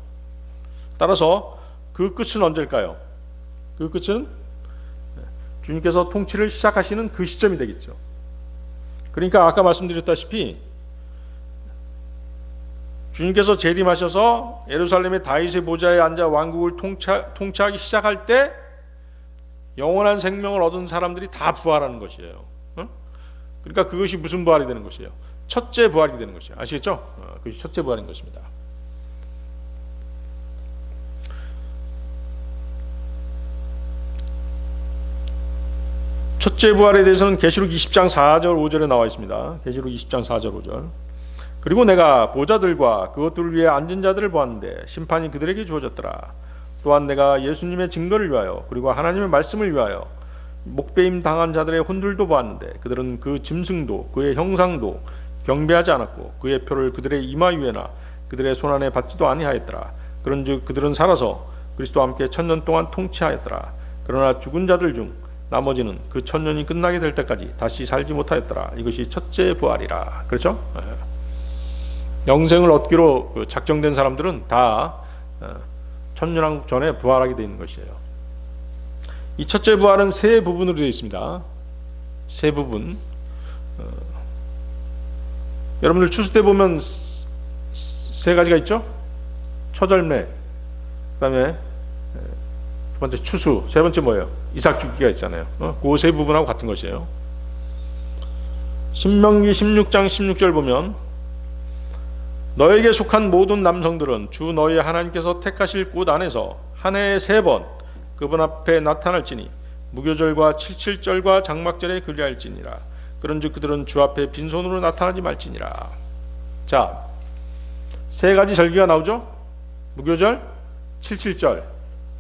따라서 그 끝은 언제일까요? 그 끝은 주님께서 통치를 시작하시는 그 시점이 되겠죠. 그러니까 아까 말씀드렸다시피 주님께서 재림하셔서 예루살렘의 다윗의 보좌에 앉아 왕국을 통치하기 시작할 때 영원한 생명을 얻은 사람들이 다 부활하는 것이에요. 그러니까 그것이 무슨 부활이 되는 것이에요? 첫째 부활이 되는 것이에요. 아시겠죠? 그것이 첫째 부활인 것입니다. 첫째 부활에 대해서는 계시록 20장 4절 5절에 나와 있습니다. 계시록 20장 4절 5절. 그리고 내가 보좌들과 그것들 위에 앉은 자들을 보았는데 심판이 그들에게 주어졌더라. 또한 내가 예수님의 증거를 위하여 그리고 하나님의 말씀을 위하여 목배임 당한 자들의 혼들도 보았는데 그들은 그 짐승도 그의 형상도 경배하지 않았고 그의 표를 그들의 이마 위에나 그들의 손안에 받지도 아니하였더라. 그런즉 그들은 살아서 그리스도와 함께 1000년 동안 통치하였더라. 그러나 죽은 자들 중 나머지는 그 1000년이 끝나게 될 때까지 다시 살지 못하였더라. 이것이 첫째 부활이라. 그렇죠? 영생을 얻기로 작정된 사람들은 다 천년왕국 전에 부활하게 되어 있는 것이에요. 이 첫째 부활은 세 부분으로 되어 있습니다. 세 부분. 여러분들 추수 때 보면 세 가지가 있죠? 초절매, 그 다음에 두 번째 추수, 세 번째 뭐예요? 이삭 죽기가 있잖아요. 그 세 부분하고 같은 것이에요. 신명기 16장 16절 보면 너에게 속한 모든 남성들은 주 너희 하나님께서 택하실 곳 안에서 한 해에 3번 그분 앞에 나타날지니 무교절과 칠칠절과 장막절에 그리할지니라. 그런즉 그들은 주 앞에 빈손으로 나타나지 말지니라. 자, 세 가지 절기가 나오죠? 무교절, 칠칠절,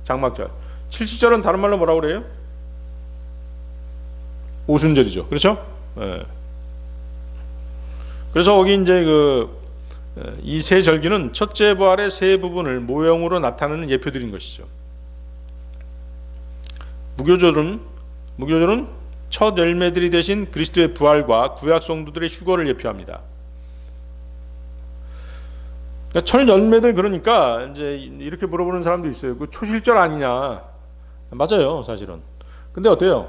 장막절. 칠칠절은 다른 말로 뭐라고 그래요? 오순절이죠. 그렇죠? 네. 그래서 거기 이제 이 세 절기는 첫째 부활의 세 부분을 모형으로 나타내는 예표들인 것이죠. 무교절은 첫 열매들이 되신 그리스도의 부활과 구약 성도들의 휴거를 예표합니다. 그러니까 첫 열매들, 그러니까 이제 이렇게 물어보는 사람도 있어요. 그 초실절 아니냐? 맞아요, 사실은. 근데 어때요?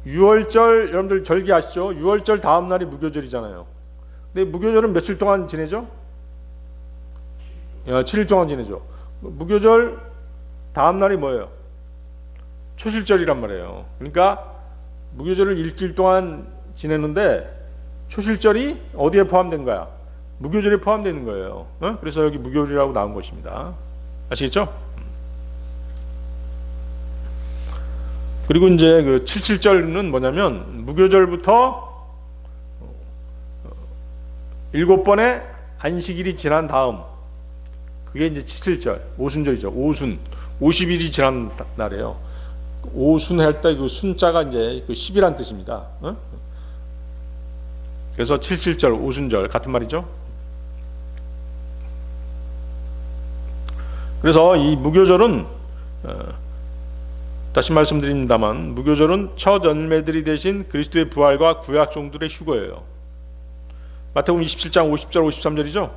6월절 여러분들 절기 아시죠? 6월절 다음 날이 무교절이잖아요. 근데 무교절은 며칠 동안 지내죠? 7일 동안 지내죠. 무교절 다음 날이 뭐예요? 초실절이란 말이에요. 그러니까 무교절을 일주일 동안 지내는데 초실절이 어디에 포함된 거야? 무교절에 포함되는 거예요. 그래서 여기 무교절이라고 나온 것입니다. 아시겠죠? 그리고 이제 그 칠칠절은 뭐냐면 무교절부터 7번의 안식일이 지난 다음, 그게 이제 칠칠절, 오순절이죠. 오순, 50일이 지난 날이에요. 오순 할 때 그 순자가 이제 그 10이란 뜻입니다. 그래서 칠칠절, 오순절 같은 말이죠. 그래서 이 무교절은 다시 말씀드립니다만 무교절은 첫 열매들이 되신 그리스도의 부활과 구약 종들의 휴거예요. 마태복음 27장 50절 53절이죠.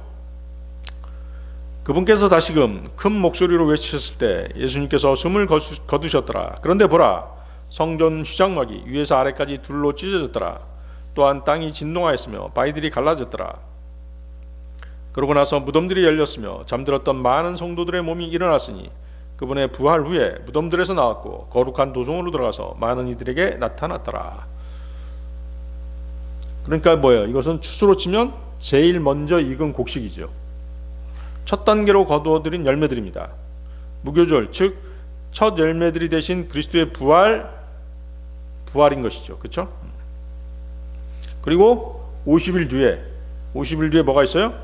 그분께서 다시금 큰 목소리로 외치셨을 때 예수님께서 숨을 거두셨더라. 그런데 보라, 성전 휘장막이 위에서 아래까지 둘로 찢어졌더라. 또한 땅이 진동하였으며 바위들이 갈라졌더라. 그러고 나서 무덤들이 열렸으며 잠들었던 많은 성도들의 몸이 일어났으니 그분의 부활 후에 무덤들에서 나왔고 거룩한 도성으로 들어가서 많은 이들에게 나타났더라. 그러니까 뭐예요? 이것은 추수로 치면 제일 먼저 익은 곡식이죠. 첫 단계로 거두어들인 열매들입니다. 무교절, 즉 첫 열매들이 되신 그리스도의 부활인 것이죠. 그렇죠? 그리고 50일 뒤에 뭐가 있어요?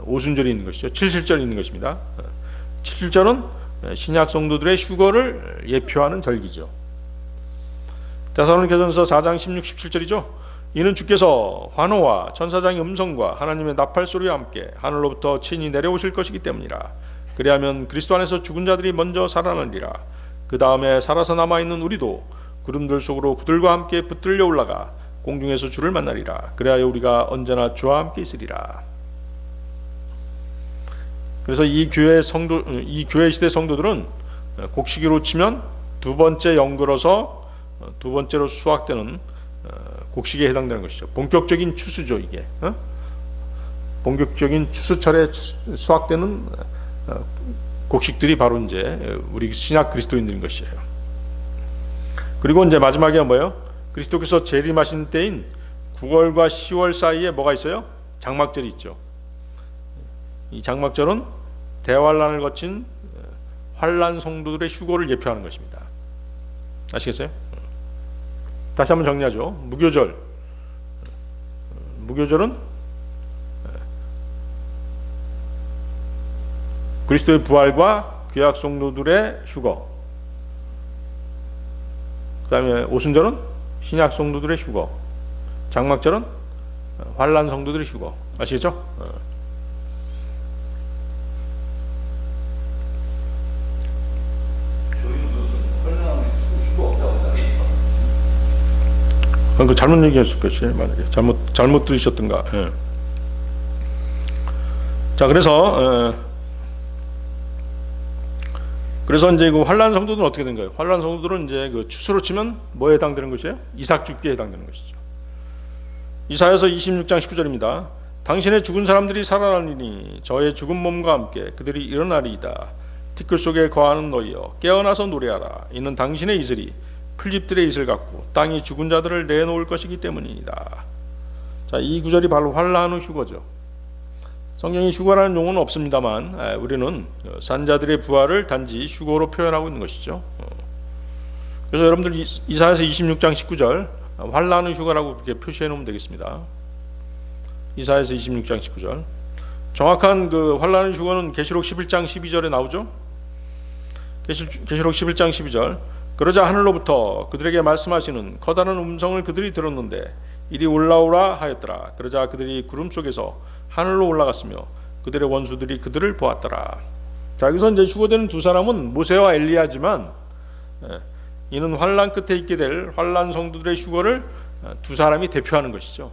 오순절이 있는 것이죠. 칠칠절이 있는 것입니다. 칠칠절은 신약 성도들의 휴거를 예표하는 절기죠. 데살로니가전서 4장 16, 17절이죠. 이는 주께서 환호와 천사장의 음성과 하나님의 나팔 소리와 함께 하늘로부터 친히 내려오실 것이기 때문이라. 그리하면 그리스도 안에서 죽은 자들이 먼저 살아나리라. 그 다음에 살아서 남아있는 우리도 구름들 속으로 그들과 함께 붙들려 올라가 공중에서 주를 만나리라. 그래야 우리가 언제나 주와 함께 있으리라. 그래서 이 교회 시대 성도들은 곡식으로 치면 두 번째 연글어서 두 번째로 수확되는 곡식에 해당되는 것이죠. 본격적인 추수죠, 이게. 본격적인 추수철에 수확되는 곡식들이 바로 이제 우리 신약 그리스도인들인 것이에요. 그리고 이제 마지막에 뭐예요? 그리스도께서 재림하신 때인 9월과 10월 사이에 뭐가 있어요? 장막절이 있죠. 이 장막절은 대환란을 거친 환란 성도들의 휴거를 예표하는 것입니다. 아시겠어요? 다시 한번 정리하죠. 무교절은 그리스도의 부활과 구약 성도들의 휴거. 그 다음에 오순절은 신약 성도들의 휴거. 장막절은 환란 성도들의 휴거. 아시겠죠? 그 잘못 얘기했을 것이에요. 만약에 잘못 들으셨던가. 예. 자, 그래서 이제 그 환란 성도들은 어떻게 된 거예요? 환란 성도들은 이제 그 추수로 치면 뭐에 해당되는 것이에요? 이삭 줍기에 해당되는 것이죠. 이사야서 26장 19절입니다. 당신의 죽은 사람들이 살아나리니 저의 죽은 몸과 함께 그들이 일어나리이다. 티끌 속에 거하는 너희여 깨어나서 노래하라. 이는 당신의 이슬이 풀잎들의 이슬 같고 땅이 죽은 자들을 내놓을 것이기 때문이다. 자, 이 구절이 바로 환란 후 휴거죠. 성경에 휴거라는 용어는 없습니다만 우리는 산자들의 부활을 단지 휴거로 표현하고 있는 것이죠. 그래서 여러분들 이사야서 26장 19절 환란 후 휴거라고 그렇게 표시해 놓으면 되겠습니다. 이사야서 26장 19절. 정확한 그 환란 후 휴거는 계시록 11장 12절에 나오죠. 계시록 11장 12절. 그러자 하늘로부터 그들에게 말씀하시는 커다란 음성을 그들이 들었는데 이리 올라오라 하였더라. 그러자 그들이 구름 속에서 하늘로 올라갔으며 그들의 원수들이 그들을 보았더라. 자, 여기서 이제 휴거되는 두 사람은 모세와 엘리야지만 이는 환란 끝에 있게 될 환란 성도들의 휴거를 두 사람이 대표하는 것이죠.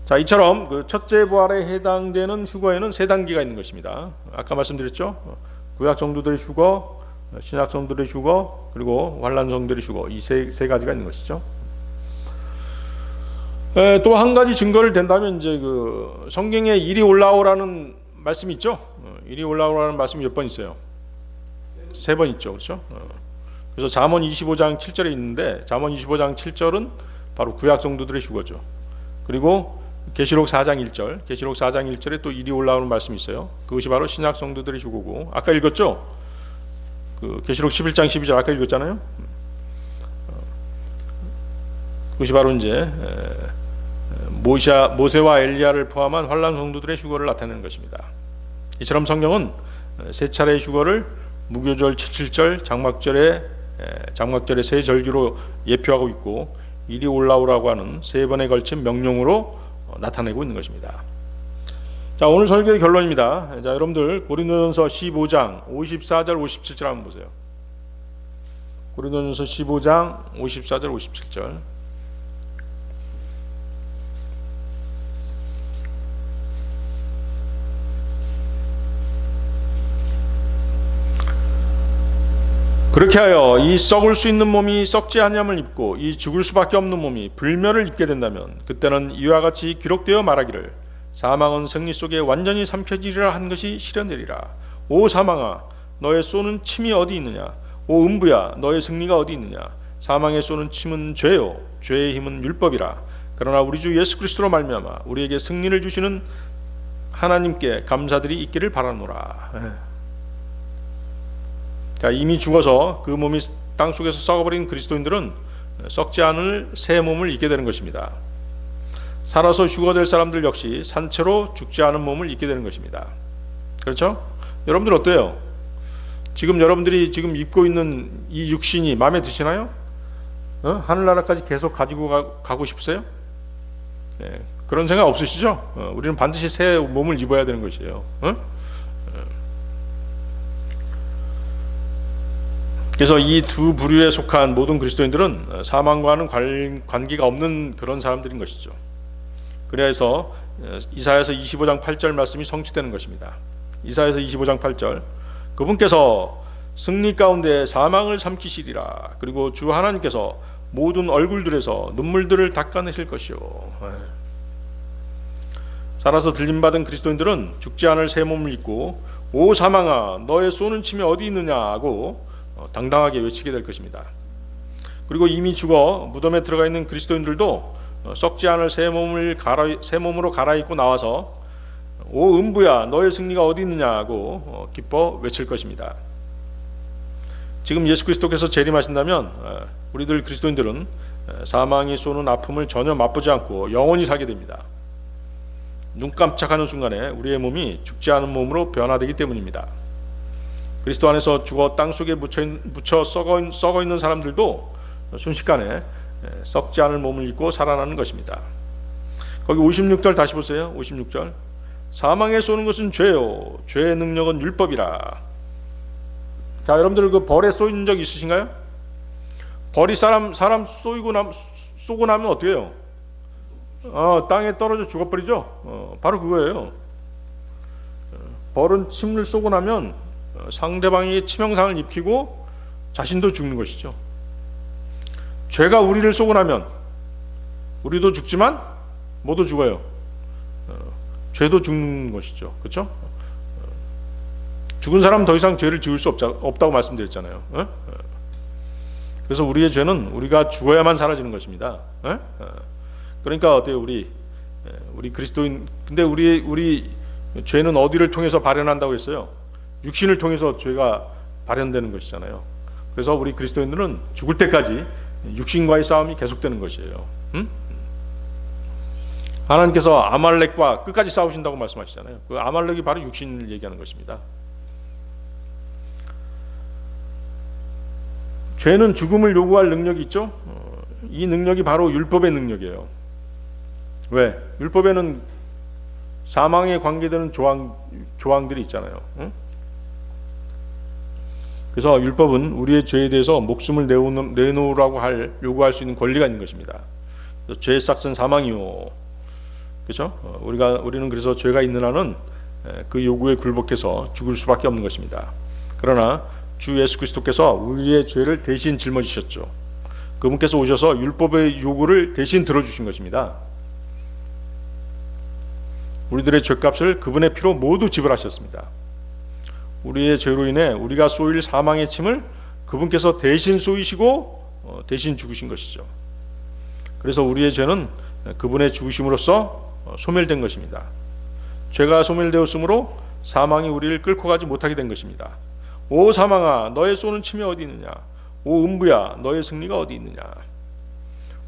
자, 이처럼 그 첫째 부활에 해당되는 휴거에는 세 단계가 있는 것입니다. 아까 말씀드렸죠. 구약 성도들의 휴거, 신약 성도들의 휴거, 그리고 환란 성도들의 휴거, 이 세 가지가 있는 것이죠. 또 한 가지 증거를 댄다면 이제 그 성경에 이리 올라오라는 말씀이 있죠. 이리 올라오라는 말씀이 몇 번 있어요? 3번 있죠, 그렇죠? 그래서 잠언 25장 7절에 있는데 잠언 25장 7절은 바로 구약 성도들의 휴거죠. 그리고 계시록 4장 1절, 계시록 4장 1절에 또 이리 올라오는 말씀이 있어요. 그것이 바로 신약 성도들의 휴거고, 아까 읽었죠? 그 계시록 11장 12절 아까 읽었잖아요. 그것이 바로 이제 모세와 엘리야를 포함한 환란 성도들의 휴거를 나타내는 것입니다. 이처럼 성경은 세 차례의 휴거를 무교절 77절, 장막절의 세 절기로 예표하고 있고 이리 올라오라고 하는 세 번에 걸친 명령으로 나타내고 있는 것입니다. 자, 오늘 설교의 결론입니다. 자, 여러분들 고린도전서 15장 54절 57절 한번 보세요. 고린도전서 15장 54절 57절. 그렇게 하여 이 썩을 수 있는 몸이 썩지 아니함을 입고 이 죽을 수밖에 없는 몸이 불멸을 입게 된다면 그때는 이와 같이 기록되어 말하기를 사망은 승리 속에 완전히 삼켜지리라 한 것이 실현되리라. 오 사망아, 너의 쏘는 침이 어디 있느냐? 오 음부야, 너의 승리가 어디 있느냐? 사망의 쏘는 침은 죄요, 죄의 힘은 율법이라. 그러나 우리 주 예수 그리스도로 말미암아 우리에게 승리를 주시는 하나님께 감사들이 있기를 바라노라. 자, 이미 죽어서 그 몸이 땅속에서 썩어버린 그리스도인들은 썩지 않을 새 몸을 입게 되는 것입니다. 살아서 휴거될 사람들 역시 산채로 죽지 않은 몸을 입게 되는 것입니다. 그렇죠? 여러분들 어때요? 지금 여러분들이 지금 입고 있는 이 육신이 마음에 드시나요? 하늘나라까지 계속 가지고 가고 싶으세요? 네, 그런 생각 없으시죠? 우리는 반드시 새 몸을 입어야 되는 것이에요. 그래서 이 두 부류에 속한 모든 그리스도인들은 사망과는 관계가 없는 그런 사람들인 것이죠. 그래서 이사야서 25장 8절 말씀이 성취되는 것입니다. 이사야서 25장 8절, 그분께서 승리 가운데 사망을 삼키시리라. 그리고 주 하나님께서 모든 얼굴들에서 눈물들을 닦아내실 것이요. 살아서 들림받은 그리스도인들은 죽지 않을 새 몸을 입고 오 사망아 너의 쏘는 침이 어디 있느냐 하고 당당하게 외치게 될 것입니다. 그리고 이미 죽어 무덤에 들어가 있는 그리스도인들도 썩지 않을 새 몸으로 갈아입고 나와서 오 음부야 너의 승리가 어디 있느냐 하고 기뻐 외칠 것입니다. 지금 예수 그리스도께서 재림하신다면 우리들 그리스도인들은 사망이 쏘는 아픔을 전혀 맛보지 않고 영원히 살게 됩니다. 눈 깜짝하는 순간에 우리의 몸이 죽지 않은 몸으로 변화되기 때문입니다. 그리스도 안에서 죽어 땅속에 묻혀 썩어 있는 사람들도 순식간에 썩지 않을 몸을 입고 살아나는 것입니다. 거기 56절 다시 보세요. 56절, 사망에 쏘는 것은 죄요 죄의 능력은 율법이라. 자, 여러분들 그 벌에 쏘인 적 있으신가요? 벌이 사람 쏘고 나면 어떻게 해요? 땅에 떨어져 죽어버리죠. 바로 그거예요. 벌은 침을 쏘고 나면 상대방에게 치명상을 입히고 자신도 죽는 것이죠. 죄가 우리를 쏘고 나면 우리도 죽지만 모두 죽어요. 죄도 죽는 것이죠. 그렇죠? 죽은 사람은 더 이상 죄를 지을 수 없다고 말씀드렸잖아요. 그래서 우리의 죄는 우리가 죽어야만 사라지는 것입니다. 그러니까 어때요? 우리 그리스도인, 근데 우리 죄는 어디를 통해서 발현한다고 했어요? 육신을 통해서 죄가 발현되는 것이잖아요. 그래서 우리 그리스도인들은 죽을 때까지 육신과의 싸움이 계속되는 것이에요. 하나님께서 아말렉과 끝까지 싸우신다고 말씀하시잖아요. 그 아말렉이 바로 육신을 얘기하는 것입니다. 죄는 죽음을 요구할 능력이 있죠. 이 능력이 바로 율법의 능력이에요. 왜? 율법에는 사망에 관계되는 조항들이 있잖아요. 그래서 율법은 우리의 죄에 대해서 목숨을 내놓으라고 요구할 수 있는 권리가 있는 것입니다. 죄의 삭은 사망이요. 그렇죠? 우리는 그래서 죄가 있는 한은 그 요구에 굴복해서 죽을 수밖에 없는 것입니다. 그러나 주 예수 그리스도께서 우리의 죄를 대신 짊어지셨죠. 그분께서 오셔서 율법의 요구를 대신 들어주신 것입니다. 우리들의 죄값을 그분의 피로 모두 지불하셨습니다. 우리의 죄로 인해 우리가 쏘일 사망의 침을 그분께서 대신 쏘이시고 대신 죽으신 것이죠. 그래서 우리의 죄는 그분의 죽으심으로써 소멸된 것입니다. 죄가 소멸되었으므로 사망이 우리를 끌고 가지 못하게 된 것입니다. 오 사망아 너의 쏘는 침이 어디 있느냐, 오 음부야 너의 승리가 어디 있느냐.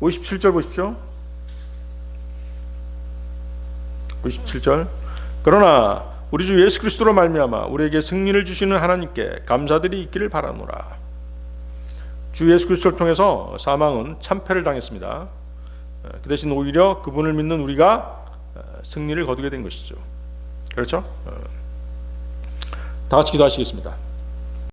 57절 보십시오. 57절, 그러나 우리 주 예수 그리스도로 말미암아 우리에게 승리를 주시는 하나님께 감사들이 있기를 바라노라. 주 예수 그리스도를 통해서 사망은 참패를 당했습니다. 그 대신 오히려 그분을 믿는 우리가 승리를 거두게 된 것이죠. 그렇죠? 다 같이 기도하시겠습니다.